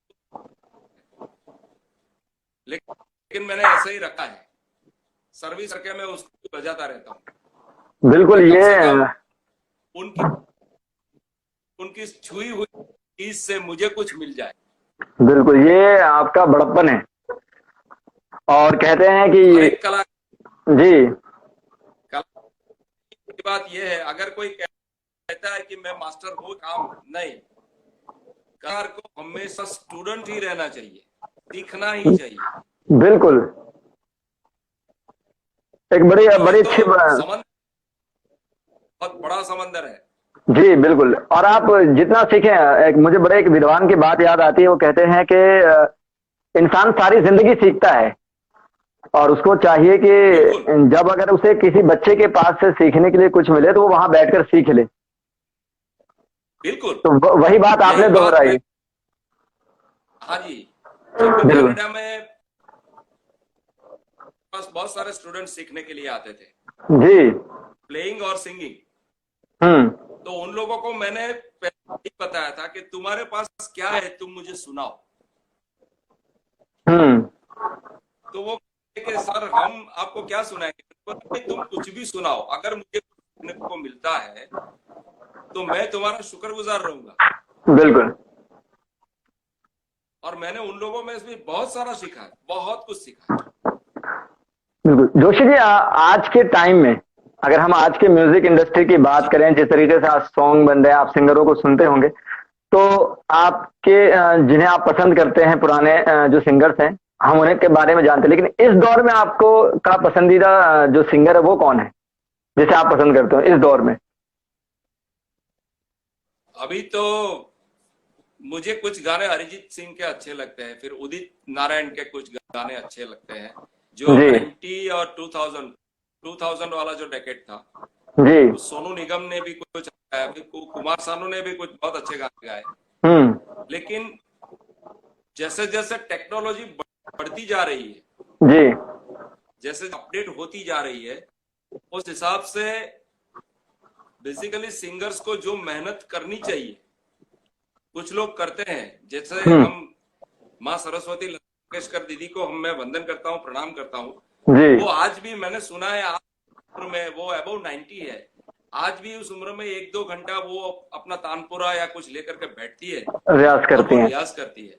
लेकिन मैंने ऐसा ही रखा है। सर्विस करके मैं उसको बजाता रहता हूँ। बिल्कुल। ये उनकी उनकी छुई हुई चीज से मुझे कुछ मिल जाए। बिल्कुल ये आपका बड़प्पन है। और कहते हैं कि हर एक कला जी की बात यह है, अगर कोई कहता है कि मैं मास्टर हूँ, काम नहीं। कलाकार को हमेशा स्टूडेंट ही रहना चाहिए, सीखना ही चाहिए। बिल्कुल। एक बड़ी बड़ी तो अच्छी समंदर, बहुत बड़ा समंदर है। जी बिल्कुल। और आप जितना सीखें, मुझे बड़े एक विद्वान की बात याद आती है। वो कहते हैं कि इंसान सारी जिंदगी सीखता है और उसको चाहिए कि जब अगर उसे किसी बच्चे के पास से सीखने के लिए कुछ मिले तो वो वहां बैठकर सीख ले। बिल्कुल। तो वही बात आपने दोहराई। हाँ जी। जब कनाडा में पास बहुत सारे स्टूडेंट सीखने के लिए आते थे जी, प्लेइंग और सिंगिंग। तो उन लोगों को मैंने पहले ही बताया था कि तुम्हारे पास क्या है, तुम मुझे सुनाओ। तो वो कि सर हम आपको क्या सुनाएंगे, तुम कुछ भी सुनाओ, अगर मुझे कुछ सुनने को मिलता है तो मैं तुम्हारा शुक्रगुजार रहूंगा। बिल्कुल। और मैंने उन लोगों में भी बहुत सारा सीखा है, बहुत कुछ सीखा है। बिल्कुल जोशी जी, आज के टाइम में अगर हम आज के म्यूजिक इंडस्ट्री की बात करें, जिस तरीके से आज सॉन्ग बन रहे हैं, आप सिंगरों को सुनते होंगे, तो आपके जिन्हें आप पसंद करते हैं, पुराने जो सिंगर्स हैं, हम उन्हें के बारे में जानते हैं, लेकिन इस दौर में आपको का पसंदीदा जो सिंगर है वो कौन है जिसे आप पसंद करते हो इस दौर में? अभी तो मुझे कुछ गाने अरिजीत सिंह के अच्छे लगते हैं, फिर उदित नारायण के कुछ गाने अच्छे लगते हैं, जो 90 और 2000 वाला जो डेकेड था जी। तो सोनू निगम ने भी कुछ गाया, कुमार सानू ने भी कुछ बहुत अच्छे गाने गाए। लेकिन जैसे जैसे टेक्नोलॉजी बढ़ती जा रही है जी, जैसे अपडेट होती जा रही है, उस हिसाब से बेसिकली सिंगर्स को जो मेहनत करनी चाहिए कुछ लोग करते हैं। जैसे हम माँ सरस्वती लंकेशकर दीदी को मैं वंदन करता हूँ, प्रणाम करता हूँ। वो आज भी मैंने सुना है में वो अबव 90 है, आज भी उस उम्र में 1-2 घंटा वो अपना तानपुरा या कुछ लेकर के बैठती है, रियाज करती है। रियाज करती है।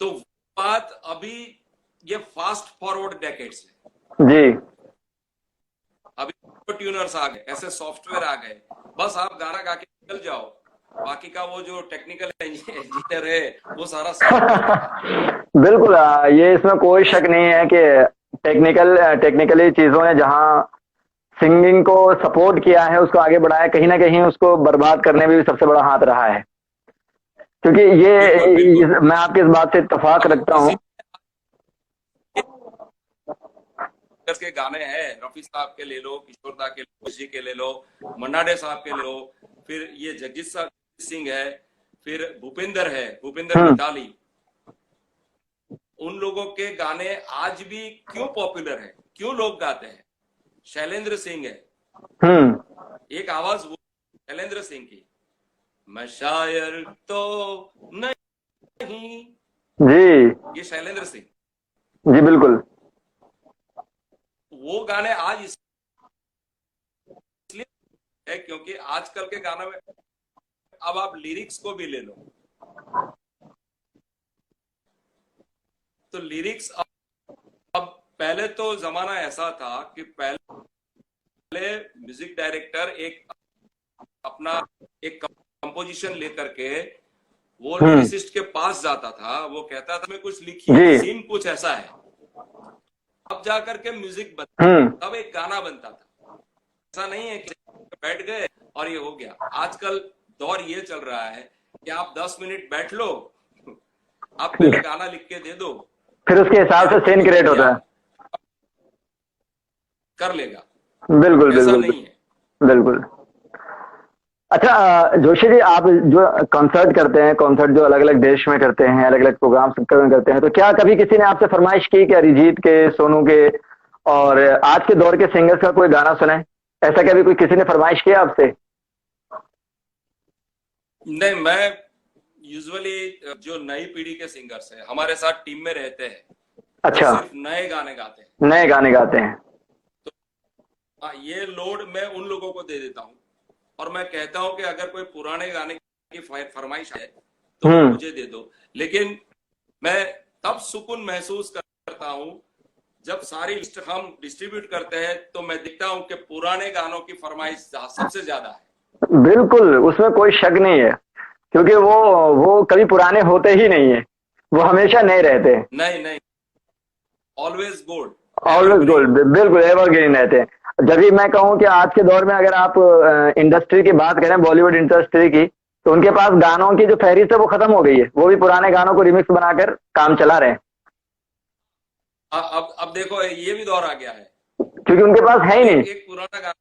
तो बात अभी ये फास्ट फॉरवर्ड डेकेड्स है जी। अभी ट्यूनर्स आ गए, ऐसे सॉफ्टवेयर आ गए, बस आप गाना गा के निकल जाओ, बाकी का वो जो टेक्निकल इंजीनियर है वो सारा बिल्कुल, ये इसमें कोई शक नहीं है कि टेक्निकली चीजों ने जहां सिंगिंग को सपोर्ट किया है, उसको आगे बढ़ाया, कहीं ना कहीं उसको बर्बाद करने में भी सबसे बड़ा हाथ रहा है। क्योंकि ये मैं आपकी इस बात से इत्तेफाक रखता हूँ। के गाने हैं, रफी साहब के ले लो, किशोर दा के जी के ले लो, मन्ना डे साहब के ले लो, फिर ये जगजीत सिंह है, फिर भूपेंद्र है, भूपेंद्र मिताली, उन लोगों के गाने आज भी क्यों पॉपुलर है, क्यों लोग गाते हैं? शैलेंद्र सिंह है, एक आवाज वो शैलेंद्र सिंह की, मैं शायर तो नहीं जी, ये शैलेंद्र सिंह जी बिल्कुल। वो गाने आज इसलिए है क्योंकि आजकल के गानों में अब आप लिरिक्स को भी ले लो, तो लिरिक्स अब पहले तो जमाना ऐसा था कि पहले म्यूजिक डायरेक्टर अपना एक कंपोजिशन लेकर के वो लिरिसिस्ट के पास जाता था, वो कहता था मैं कुछ लिखिए, सीन कुछ ऐसा है, अब जाकर के म्यूजिक बनता, तब एक गाना बनता था। ऐसा नहीं है कि बैठ गए और ये हो गया। आजकल दौर ये चल रहा है कि आप 10 मिनट बैठ लो, आप पहले गाना लिख के दे दो, फिर उसके हिसाब से सीन क्रिएट होता है, कर लेगा। बिल्कुल बिल्कुल नहीं है, बिल्कुल। अच्छा जोशी जी, आप जो कॉन्सर्ट करते हैं, कॉन्सर्ट जो अलग अलग देश में करते हैं, अलग अलग प्रोग्राम करते हैं, तो क्या कभी किसी ने आपसे फरमाइश की कि अरिजीत के, सोनू के और आज के दौर के सिंगर्स का कोई गाना सुने? ऐसा कभी कोई किसी ने फरमाइश किया आपसे? नहीं, मैं यूजुअली जो नई पीढ़ी के सिंगर्स हैं हमारे साथ टीम में रहते हैं, अच्छा, सिर्फ नए गाने गाते हैं, नए गाने गाते हैं, तो ये लोड मैं उन लोगों को दे देता हूँ और मैं कहता हूं कि अगर कोई पुराने गाने की फरमाइश है तो मुझे दे दो, लेकिन मैं तब सुकून महसूस करता हूं जब सारी लिस्ट हम डिस्ट्रीब्यूट करते हैं तो मैं देखता हूं कि पुराने गानों की फरमाइश सबसे ज्यादा है। बिल्कुल, उसमें कोई शक नहीं है, क्योंकि वो कभी पुराने होते ही नहीं है, वो हमेशा नए रहते हैं। नहीं, ऑलवेज गोल्ड, ऑलवेज गोल्ड, बिल्कुल एवरग्रीन रहते हैं। जब भी मैं कहूँ कि आज के दौर में अगर आप इंडस्ट्री की बात करें, बॉलीवुड इंडस्ट्री की, तो उनके पास गानों की जो फहरिस्त है वो खत्म हो गई है, वो भी पुराने गानों को रिमिक्स बनाकर काम चला रहे हैं। अब देखो ये भी दौर आ गया है, क्योंकि उनके पास है ही नहीं। एक पुराना गाना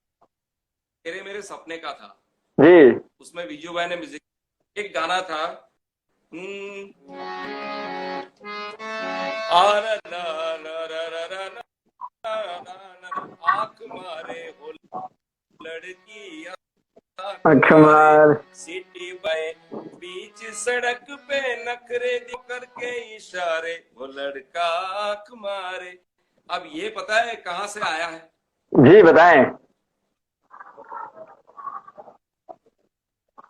मेरे सपने का था जी, उसमें विजू भाई ने म्यूजिक, एक गाना था आँख मारे हो लड़की आँख मार, सिटी बाय बीच सड़क पे नखरे करके इशारे, वो लड़का आँख मारे। अब ये पता है कहाँ से आया है? जी बताएं।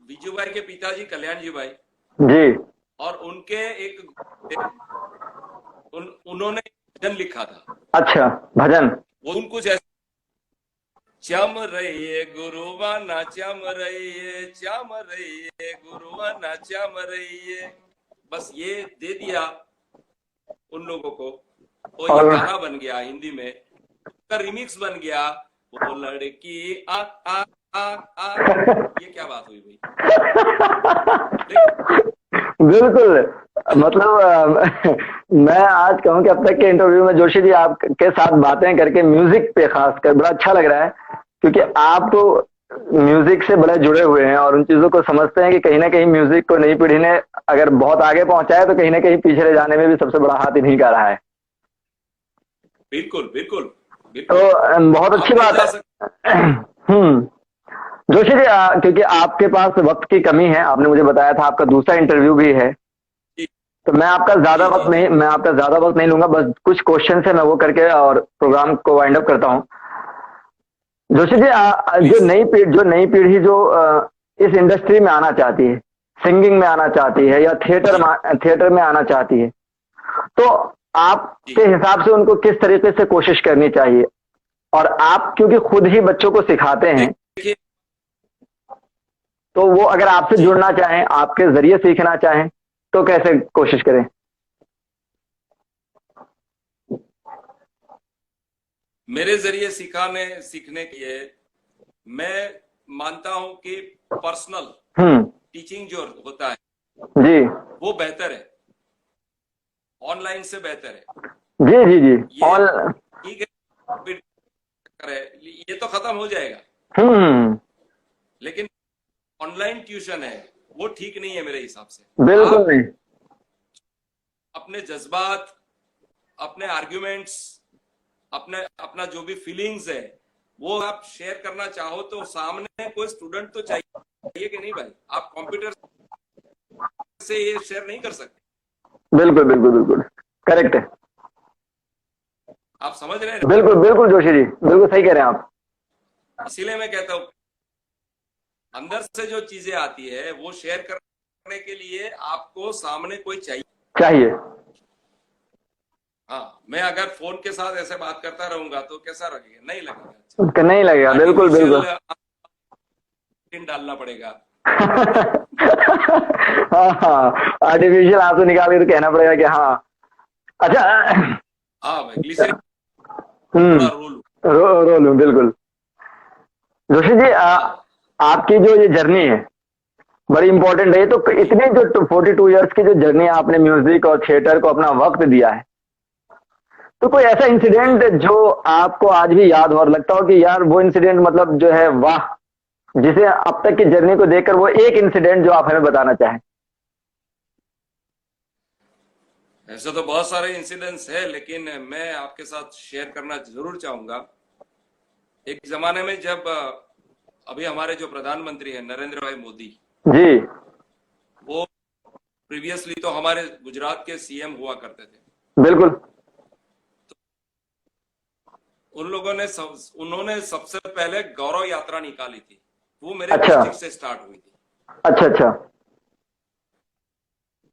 विजू भाई के पिताजी कल्याण जी भाई जी, और उनके उन्होंने भजन लिखा था। अच्छा, भजन, वो उनको जैसे चम रहिए गुरुवाना चम रहिए गुरुवाना चम रहिए, बस ये दे दिया उन लोगों को, तो ये गाना बन गया हिंदी में, का रिमिक्स बन गया, वो लड़की आ आ आ आ, ये क्या बात हुई भाई? बिल्कुल, मतलब मैं आज कहूँ कि अब तक के इंटरव्यू में जोशी जी आपके साथ बातें करके म्यूजिक पे खास कर बड़ा अच्छा लग रहा है, क्योंकि आप तो म्यूजिक से बड़े जुड़े हुए हैं और उन चीजों को समझते हैं कि कहीं ना कहीं म्यूजिक को नई पीढ़ी ने अगर बहुत आगे पहुंचाया तो कहीं ना कहीं पीछे ले जाने में भी सबसे बड़ा हाथ इन्हीं का रहा है। बिल्कुल बिल्कुल, तो बहुत अच्छी बात है। जोशी जी, क्योंकि आपके पास वक्त की कमी है, आपने मुझे बताया था आपका दूसरा इंटरव्यू भी है, तो मैं आपका ज्यादा वक्त नहीं लूंगा, बस कुछ क्वेश्चन है मैं वो करके और प्रोग्राम को वाइंड अप करता हूं। जोशी जी, जो नई पीढ़ी जो इस इंडस्ट्री में आना चाहती है, सिंगिंग में आना चाहती है या थिएटर में आना चाहती है, तो आपके हिसाब से उनको किस तरीके से कोशिश करनी चाहिए? और आप क्योंकि खुद ही बच्चों को सिखाते हैं, देखिए, तो वो अगर आपसे जुड़ना चाहें, आपके जरिए सीखना चाहें, तो कैसे कोशिश करें? मेरे जरिए सीखने के लिए मैं मानता हूं कि पर्सनल टीचिंग जो होता है जी वो बेहतर है, ऑनलाइन से बेहतर है। जी जी जी। ठीक है, ये तो खत्म हो जाएगा, लेकिन ऑनलाइन ट्यूशन है वो ठीक नहीं है मेरे हिसाब से। बिल्कुल नहीं। अपने जज्बात, अपने आर्ग्यूमेंट्स, अपना जो भी फीलिंग्स है वो आप शेयर करना चाहो तो सामने कोई स्टूडेंट तो चाहिए कि नहीं भाई? आप कंप्यूटर से ये शेयर नहीं कर सकते। बिल्कुल बिल्कुल बिल्कुल करेक्ट है। आप समझ रहे हैं? बिल्कुल बिल्कुल जोशी जी, बिल्कुल सही कह रहे हैं आप। इसीलिए मैं कहता हूं अंदर से जो चीजें आती है वो शेयर करने के लिए आपको सामने कोई चाहिए। हाँ, मैं अगर फोन के साथ ऐसे बात करता रहूंगा तो कैसा लगेगा? नहीं लगेगा। नहीं लगेगा, बिल्कुल बिल्कुल। डालना पड़ेगा। हाँ, आर्टिफिशियल आंसू निकाल के तो कहना पड़ेगा कि हाँ। अच्छा। हाँ भाई, ग्लिसरीन रोल बिल्कुल। जोशी जी, आपकी जो ये जर्नी है बड़ी इंपॉर्टेंट है। तो इतने जो 42 इयर्स की जो जर्नी आपने म्यूजिक और थिएटर को अपना वक्त दिया है, तो कोई ऐसा इंसिडेंट जो आपको आज भी याद हो और लगता हो कि यार वो इंसिडेंट मतलब जो है वाह, जिसे अब तक की जर्नी को देखकर वो एक इंसिडेंट जो आप हमें बताना चाहें? ऐसे तो बहुत सारे इंसिडेंट्स है, लेकिन मैं आपके साथ शेयर करना जरूर चाहूंगा। एक जमाने में जब अभी हमारे जो प्रधानमंत्री है नरेंद्र भाई मोदी जी, वो प्रीवियसली तो हमारे गुजरात के सीएम हुआ करते थे। बिल्कुल। तो उन्होंने सबसे पहले गौरव यात्रा निकाली थी, वो मेरे डिस्ट्रिक्ट से स्टार्ट हुई थी। अच्छा अच्छा।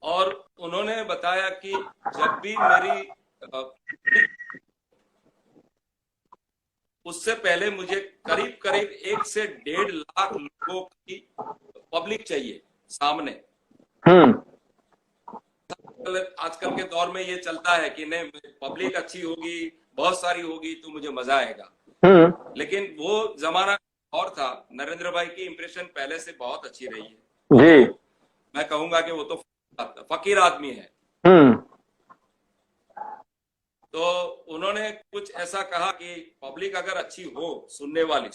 और उन्होंने बताया कि जब भी मेरी उससे पहले मुझे करीब करीब 1 से 1.5 लाख लोगों की पब्लिक चाहिए सामने। आजकल के दौर में ये चलता है कि नहीं, पब्लिक अच्छी होगी, बहुत सारी होगी तो मुझे मजा आएगा। लेकिन वो जमाना और था। नरेंद्र भाई की इंप्रेशन पहले से बहुत अच्छी रही है जी। तो मैं कहूंगा कि वो तो फकीर आदमी है। तो उन्होंने कुछ ऐसा कहा कि पब्लिक अगर अच्छी हो, सुनने वाली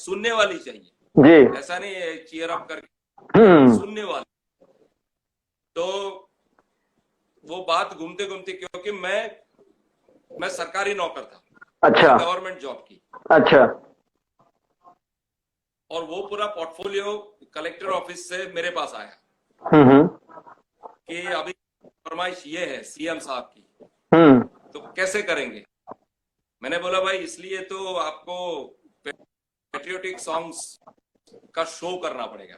चाहिए जी। ऐसा नहीं है चीयर अप करके, सुनने वाली। तो वो बात घूमते घूमते, क्योंकि मैं सरकारी नौकर था। अच्छा। गवर्नमेंट जॉब की। अच्छा। और वो पूरा पोर्टफोलियो कलेक्टर ऑफिस से मेरे पास आया कि अभी फरमाइश ये है सीएम साहब की, तो कैसे करेंगे? मैंने बोला भाई इसलिए तो आपको पैट्रियोटिक सॉन्ग्स का शो करना पड़ेगा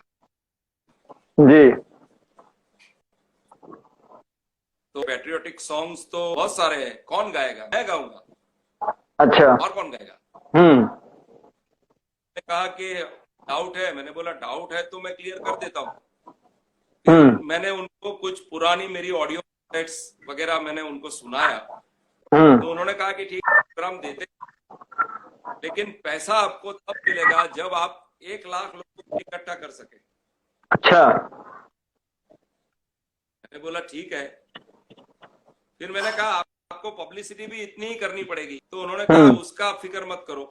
जी। तो पैट्रियोटिक सॉन्ग्स तो बहुत सारे हैं, कौन गाएगा? मैं गाऊंगा। अच्छा। और कौन गाएगा? मैंने कहा कि डाउट है। मैंने बोला डाउट है तो मैं क्लियर कर देता हूँ। मैंने उनको कुछ पुरानी मेरी ऑडियो सेट्स वगैरह मैंने उनको सुनाया। तो उन्होंने कहा कि ठीक है, प्रोग्राम देते, लेकिन पैसा आपको तब मिलेगा जब आप 1 लाख लोगों को इकट्ठा कर सके। अच्छा। मैंने बोला ठीक है। फिर मैंने कहा आपको पब्लिसिटी भी इतनी ही करनी पड़ेगी। तो उन्होंने कहा उसका फिक्र मत करो,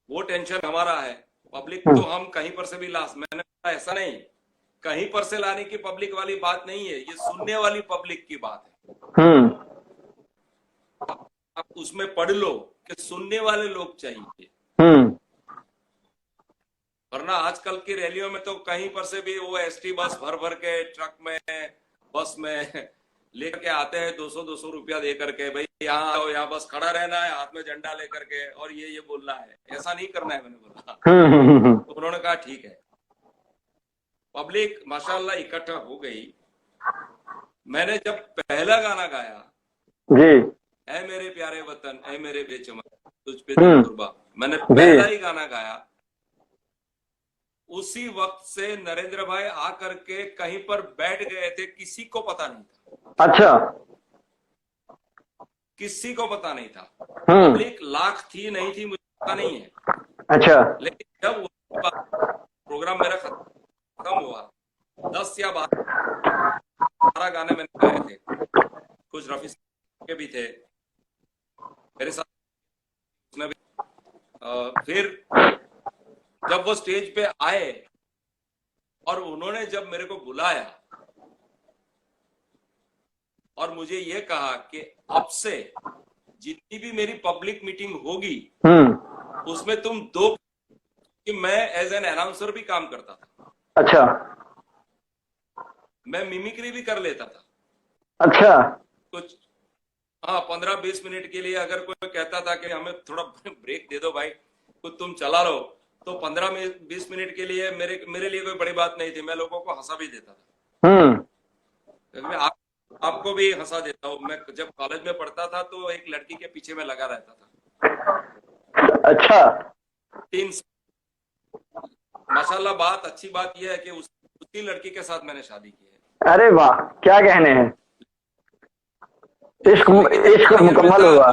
वो टेंशन हमारा है। पब्लिक तो हम कहीं पर से भी मैंने कहा ऐसा नहीं, कहीं पर से लाने की पब्लिक वाली बात नहीं है, ये सुनने वाली पब्लिक की बात है। आप उसमें पढ़ लो कि सुनने वाले लोग चाहिए। वरना आजकल की रैलियों में तो कहीं पर से भी वो एसटी बस भर भर के ट्रक में, बस में लेकर के आते हैं 200-200 रुपया दे करके, भाई यहाँ आओ, यहाँ बस खड़ा रहना है, हाथ में झंडा लेकर के, और ये बोलना है, ऐसा नहीं करना है। मैंने बोला। तो उन्होंने कहा ठीक है। पब्लिक माशाल्लाह इकट्ठा हो गई। मैंने जब पहला गाना गाया, जी, ऐ मेरे प्यारे वतन, ऐ मेरे बेचमन, तुझ पे दिल कुर्बा, मैंने पहला ही गाना गाया, उसी वक्त से नरेंद्र भाई आकर के कहीं पर बैठ गए थे, किसी को पता नहीं था। अच्छा, किसी को पता नहीं था। पब्लिक लाख थी नहीं थी मुझे पता नहीं है। अच्छा, लेकिन जब प्रोग्राम मेरा खत्म हुआ, 10 या 12 गाने मैंने गाए थे, कुछ रफी के भी थे मेरे साथ, उसने भी। फिर जब वो स्टेज पे आए और उन्होंने जब मेरे को बुलाया और मुझे ये कहा कि अब से जितनी भी मेरी पब्लिक मीटिंग होगी उसमें तुम दो, कि मैं एज एन अनाउंसर भी काम करता था। अच्छा, मैं मिमिक्री भी कर लेता था। अच्छा, कुछ 15-20 मिनट के लिए अगर कोई कहता था कि हमें थोड़ा ब्रेक दे दो भाई, कुछ तुम चला लो, तो 15-20 मिनट के लिए मेरे लिए कोई बड़ी बात नहीं थी। मैं लोगों को हंसा भी देता था। मैं आपको भी हंसा देता हूँ। मैं जब कॉलेज में पढ़ता था तो एक लड़की के पीछे में लगा रहता था। अच्छा, 3 माशाल्लाह। बात अच्छी बात यह है कि उसी लड़की के साथ मैंने शादी की है। अरे वाह, क्या कहने हैं, इश्क मुकम्मल हुआ।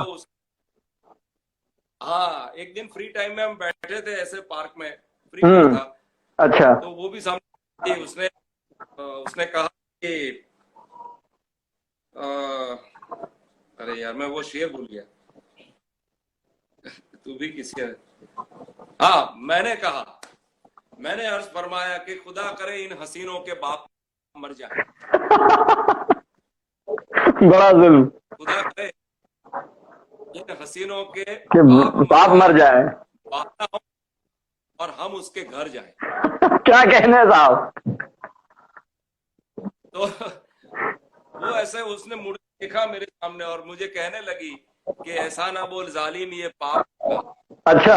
हाँ, एक दिन फ्री टाइम में हम बैठे थे ऐसे पार्क में, फ्री था। अच्छा, तो वो भी सामने, उसने कहा कि अरे यार मैं वो शेर भूल गया। तू भी किसी है। हाँ, मैंने अर्ज फरमाया कि खुदा करे इन हसीनों के बाप मर जाए। बड़ा जुल्म। खुदा करे इन हसीनों के बाप मर जाए और हम उसके घर जाए। क्या कहने साहब। तो वो ऐसे उसने मुड़ देखा मेरे सामने और मुझे कहने लगी कि ऐसा ना बोल जालिम ये पाप होगा। अच्छा,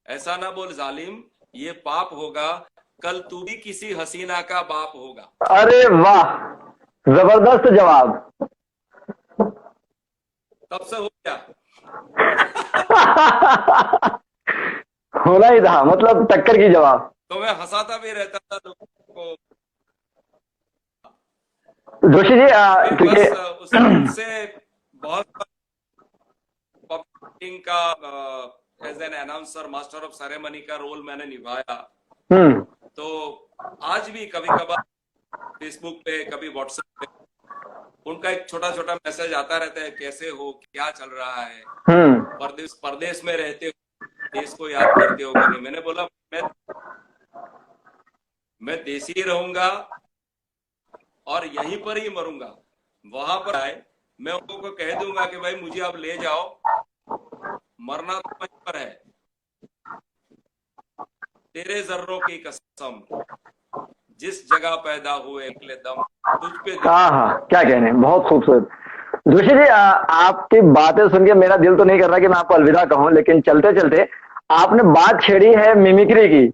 ऐसा ना बोल जालिम ये पाप होगा, कल तू भी किसी हसीना का बाप होगा। अरे वाह, जबरदस्त जवाब। तब से हो गया। होना ही था, मतलब टक्कर की जवाब। तो मैं हंसाता भी रहता था लोगों को। जोशी जी, क्योंकि उससे बहुत पब्लिक का as an announcer, master of ceremony का रोल मैंने निभाया। तो आज भी कभी कभार फेसबुक पे, कभी व्हाट्सएप पे उनका एक छोटा छोटा मैसेज आता रहता है, कैसे हो, क्या चल रहा है, परदेश में रहते हो, देश को याद करते हो कि नहीं। मैंने बोला मैं देसी रहूंगा और यहीं पर ही मरूंगा। वहां पर आए मैं उनको कह दूंगा कि भाई मुझे अब ले जाओ, मरना तो वहीं पर है, तेरे जर्रों की कसम, जिस जगह पैदा हुए निकले दम, तुझ पे। हाँ, क्या कहने, बहुत खूबसूरत। जोशी जी, आपकी बातें सुन के मेरा दिल तो नहीं कर रहा कि मैं आपको अलविदा कहूं, लेकिन चलते चलते आपने बात छेड़ी है मिमिक्री की,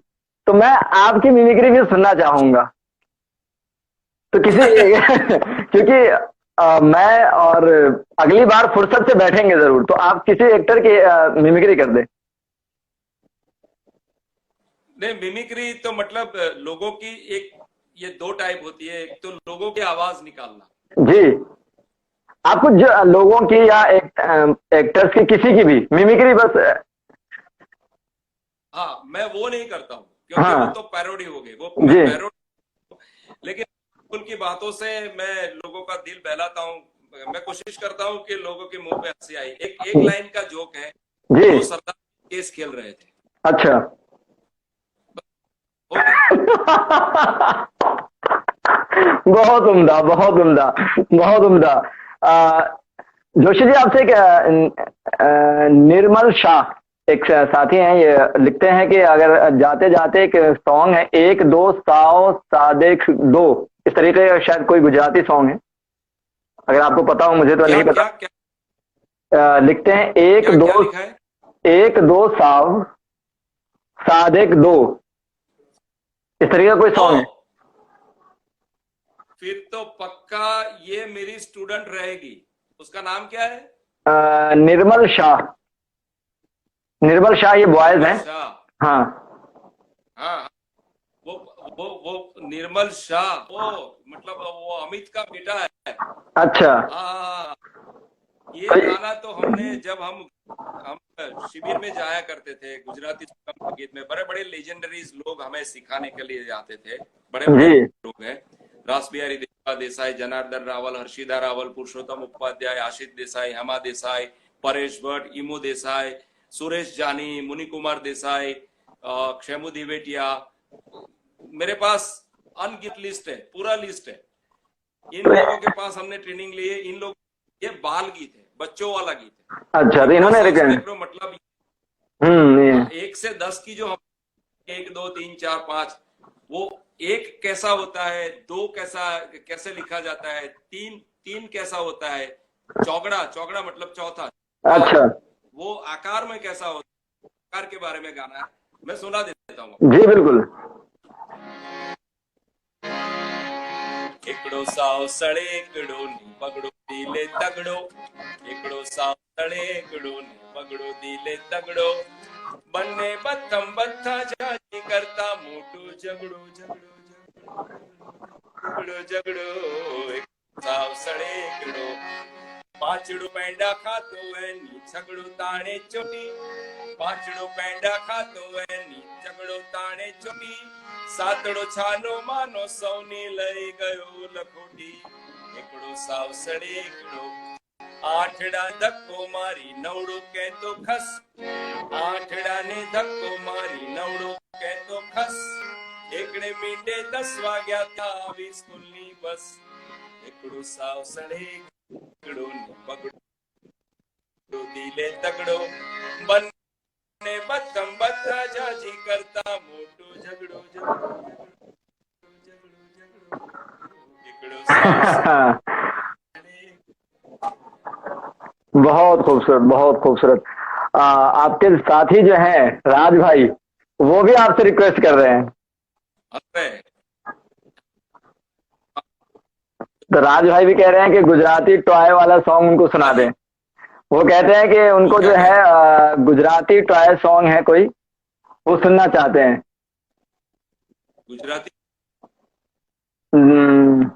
तो मैं आपकी मिमिक्री भी सुनना चाहूंगा। तो क्योंकि मैं और अगली बार फुर्सत से बैठेंगे जरूर, तो आप किसी एक्टर की मिमिक्री कर दे। नहीं, मिमिक्री तो मतलब लोगों की ये 2 टाइप होती है। एक तो लोगों की आवाज निकालना। जी, आप कुछ लोगों की या एक्टर्स की, किसी की भी मिमिक्री बस। हाँ, मैं वो नहीं करता हूँ क्योंकि वो तो पैरोडी हो गई, वो जी, पैरोडी। लेकिन उनकी बातों से मैं लोगों का दिल बहलाता हूँ। मैं कोशिश करता हूँ कि लोगों के मुंह पे हंसी आई। एक लाइन का जोक है, जी, वो सरदार केस खेल रहे थे। अच्छा। बहुत उम्दा, बहुत उम्दा, बहुत उम्दा। जोशी जी, आपसे निर्मल शाह एक साथी हैं, ये लिखते हैं कि अगर जाते जाते एक सॉन्ग है, 1 2 साओ सादेक 2, इस तरीके का शायद कोई गुजराती सॉन्ग है। अगर आपको पता हो, मुझे तो क्या नहीं पता। क्या क्या लिखते हैं एक क्या क्या दो, लिखा है? एक दो साव साद एक दो, इस तरीके का कोई ओ, सॉन्ग है। फिर तो पक्का ये मेरी स्टूडेंट रहेगी। उसका नाम क्या है? निर्मल शाह, निर्मल शाह, ये बॉयज निर्मल हैं। शाह। हाँ। हाँ, वो वो निर्मल शाह, वो मतलब वो अमित का बेटा है। अच्छा। हाँ, ये तो गाना तो हमने जब हम शिविर में जाया करते थे गुजराती संगीत में, बड़े बड़े लेजेंडरीज लोग हमें सिखाने के लिए आते थे, बड़े बड़े जी लोग हैं। रास बिहारी देसाई, जनार्दन रावल, हर्षिदा रावल, पुरुषोत्तम उपाध्याय, आशिष देसाई, हेमा देसाई, परेश भट्ट, इमू देसाई, सुरेश जानी, मुनि कुमार देसाई, क्षेमू दिवेटिया। मेरे पास अनगिनत लिस्ट है, पूरा लिस्ट है। इन लोगों के पास हमने ट्रेनिंग ली है। इन लोग, ये बाल गीत है, बच्चों वाला गीत है। अच्छा, तो इतना इन्होंने सा उसमें रिकमेंड। करो मतलब। ये। हाँ, 1 से 10 की जो हम, 1 2 3 4 5, वो एक कैसा होता है, दो कैसा कैसे लिखा जाता है, तीन तीन कैसा होता है, चौगड़ा चौगड़ा मतलब चौथा, अच्छा। वो आकार में कैसा होता है, आकार के बारे में गाना है। मैं सुना देता हूँ। जी बिल्कुल। एकड़ो साव सड़े एकड़ो नी पगड़ो दिले तगड़ो, एकड़ो साव सड़े एकड़ो नी पगड़ो दिले तगड़ो, बन्ने बत्तम बत्ता जाजी करता मोटू झगड़ो झगड़ो झगड़ो झगड़ो, एकड़ो साव सड़े एकड़ो, पाचड़ो पैंडा खातो है नी झगड़ो ताणे चोटी, पाचड़ो पैंडा खातो है नी झगड़ो ताणे चोटी, सातड़ो छानो मानो सौनी लई गयो लखोटी, एकड़ो साव सड़े एकड़ो, आठड़ा धक्को मारी नवड़ो के तो खस, आठड़ा ने धक्को मारी नवड़ो के तो खस, एकड़े मींडे 10 वाग्या था आवी स्कूलनी बस, एकड़ो साव सड़े एकड़ो ने पगड़ो दिले तगड़ो, बन्ने बत्तम बत्ता जाजी करता मोटो झगड़ो झगड़ो झगड़ो झगड़ो, एकड़ो साव सड़े। बहुत खूबसूरत, बहुत खूबसूरत। आपके साथी जो हैं राज भाई, वो भी आपसे रिक्वेस्ट कर रहे हैं। अरे तो राज भाई भी कह रहे हैं कि गुजराती टॉय वाला सॉन्ग उनको सुना दें। वो कहते हैं कि उनको क्या जो कह है गुजराती टॉय सॉन्ग है कोई, वो सुनना चाहते हैं। गुजराती? हम्म,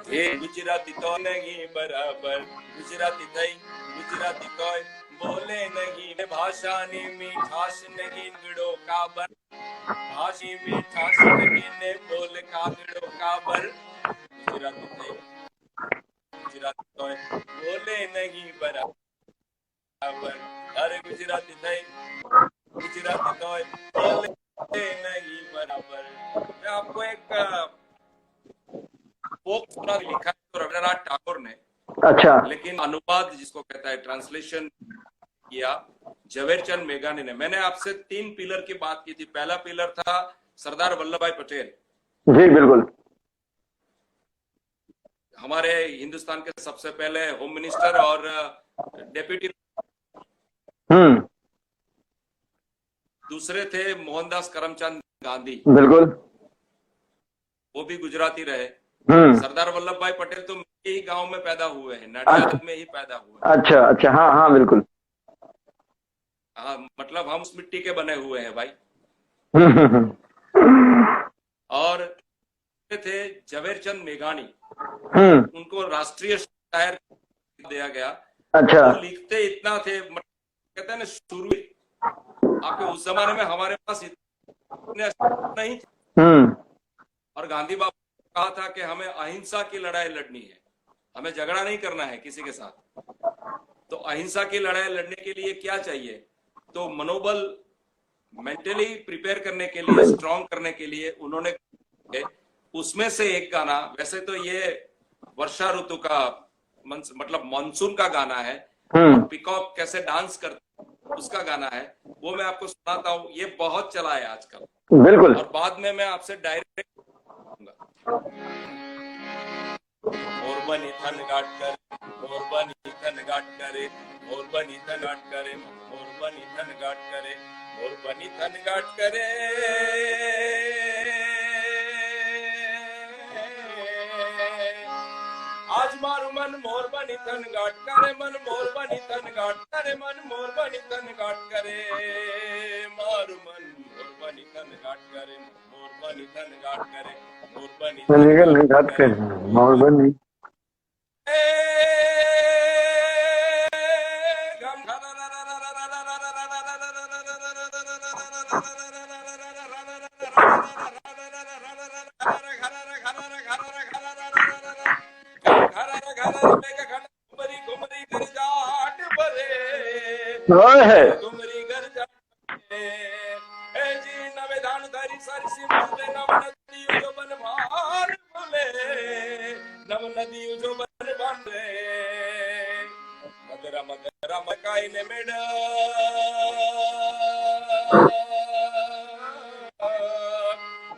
એ ગુજરાતી તો નહીં બરાબર, ગુજરાતી થઈ ગુજરાતી કોઈ બોલે નહીં, ભાષાની મીઠાશ નહીં ગળો કાબર, ભાષી મીઠાશ નહીં ને બોલ કાગડો કાબર, ગુજરાતી થઈ ગુજરાતી કોઈ બોલે નહીં બરાબર, અરે ગુજરાતી થઈ ગુજરાતી કોઈ બોલે नहीं बराबर। मैं आपको एक फोक सुना लिखा है तो रविन्द्रनाथ ठाकुर ने, अच्छा। लेकिन अनुवाद जिसको कहता है, ट्रांसलेशन किया झवेरचंद मेघानी ने। मैंने आपसे 3 पिलर की बात की थी। पहला पिलर था सरदार वल्लभ भाई पटेल, जी बिल्कुल। हमारे हिंदुस्तान के सबसे पहले होम मिनिस्टर और डेप्यूटी। दूसरे थे मोहनदास करमचंद गांधी, बिल्कुल। वो भी गुजराती रहे। सरदार वल्लभ भाई पटेल तो मेरे ही गांव में पैदा हुए हैं, नडियाद में ही पैदा हुए। अच्छा अच्छा, हाँ हाँ बिल्कुल। हाँ, मतलब हम उस मिट्टी के बने हुए हैं भाई। और थे झवेरचंद मेघानी, उनको राष्ट्रीय शायर दिया गया। अच्छा। वो लिखते इतना थे, कहते हैं ना शुरू, आपके उस जमाने में हमारे पास इतने नहीं थे। और गांधी बाबू ने कहा था कि हमें अहिंसा की लड़ाई लड़नी है, हमें झगड़ा नहीं करना है किसी के साथ। तो अहिंसा की लड़ाई लड़ने के लिए क्या चाहिए? तो मनोबल, मेंटली प्रिपेयर करने के लिए, स्ट्रांग करने के लिए उन्होंने, उसमें से एक गाना, वैसे तो ये वर्षा ऋतु का मतलब मानसून का गाना है, और पिकॉक कैसे डांस करता उसका गाना है, वो मैं आपको सुनाता हूँ। ये बहुत चला है आजकल, बिल्कुल। और बाद में मैं आपसे डायरेक्ट मोरबनी थन गाट करे, मोरबनी थन गाट करे, मोरबनी थन गाट करे, मोरबनी थन गाट करे, मोरबनी थन गाट करे। आज मारू मन मोरबनी थन गाट करे, मन मोरबनी थन गाट करे, मन मोरबनी थन गाट करे, मारू मन मोरबनी थन गाट करे, मोरबनी थन गाट करे, मोरबनी थन गाट करे, मोरबनी। घुमरी घर जी नवे धान धरी सरसी बोले, नव नदी जो बन भान बोले, नव नदी जो बन बांधे, मदरा मदरा मकाई ने मेड़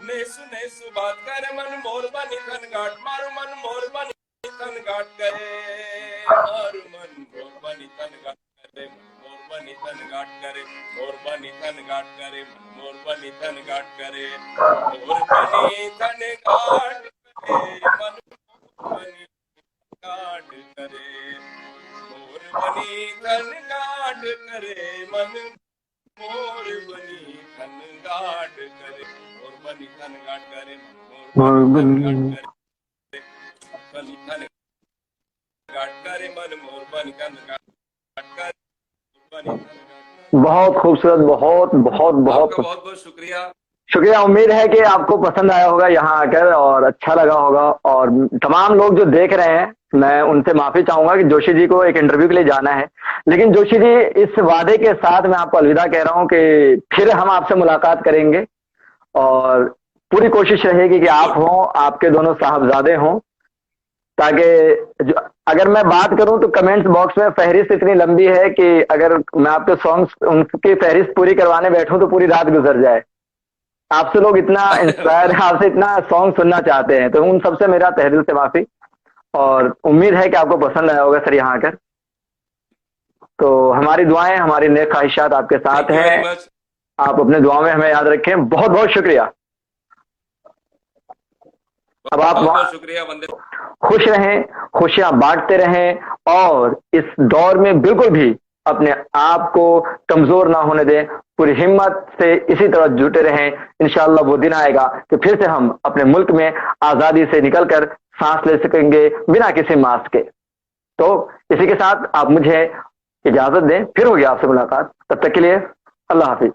नेसु नेसु बात करे, मन मोरबनी थन गाट मारू, मन मोरबनी थन गाट करे, मारू मन मोरबनी थन गाट करे, मोरबनी थन गाट करे, मोरबनी थन गाट करे, मोरबनी थन गाट करे, मोरबनी थन गाट करे, मन मोरबनी गाट करे, मोरबनी थन गाट करे, मन मोरबनी थन गाट करे, मोरबनी थन गाट करे, मोरबनी थन गाट करे, मन मोरबनी थन गाट करे। बहुत खूबसूरत, बहुत बहुत बहुत बहुत बहुत शुक्रिया। शुक्रिया। उम्मीद है कि आपको पसंद आया होगा यहाँ आकर और अच्छा लगा होगा। और तमाम लोग जो देख रहे हैं, मैं उनसे माफी चाहूंगा कि जोशी जी को एक इंटरव्यू के लिए जाना है, लेकिन जोशी जी इस वादे के साथ मैं आपको अलविदा कह रहा हूँ कि फिर हम आपसे मुलाकात करेंगे और पूरी कोशिश रहेगी कि आप हों, आपके दोनों साहबजादे हों, ताकि अगर मैं बात करूं तो कमेंट्स बॉक्स में फहरिस्त इतनी लंबी है कि अगर मैं आपके सॉन्ग्स उनकी फहरिस्त पूरी करवाने बैठूं तो पूरी रात गुजर जाए। आपसे लोग इतना इंस्पायर है, आपसे इतना सॉन्ग सुनना चाहते हैं, तो उन सबसे मेरा तहे दिल से माफी। और उम्मीद है कि आपको पसंद आया होगा सर यहाँ आकर। तो हमारी दुआएं, हमारी नेक ख्वाहिशात आपके साथ हैं। आप अपने दुआओं में हमें याद रखें। बहुत बहुत शुक्रिया। अब आप बहुत शुक्रिया। वंदे खुश रहें, खुशियां बांटते रहें और इस दौर में बिल्कुल भी अपने आप को कमजोर ना होने दें। पूरी हिम्मत से इसी तरह जुटे रहें। इंशाअल्लाह वो दिन आएगा कि फिर से हम अपने मुल्क में आजादी से निकलकर सांस ले सकेंगे बिना किसी मास्क के। तो इसी के साथ आप मुझे इजाजत दें, फिर होगी आपसे मुलाकात। तब तक के लिए अल्लाह हाफिज।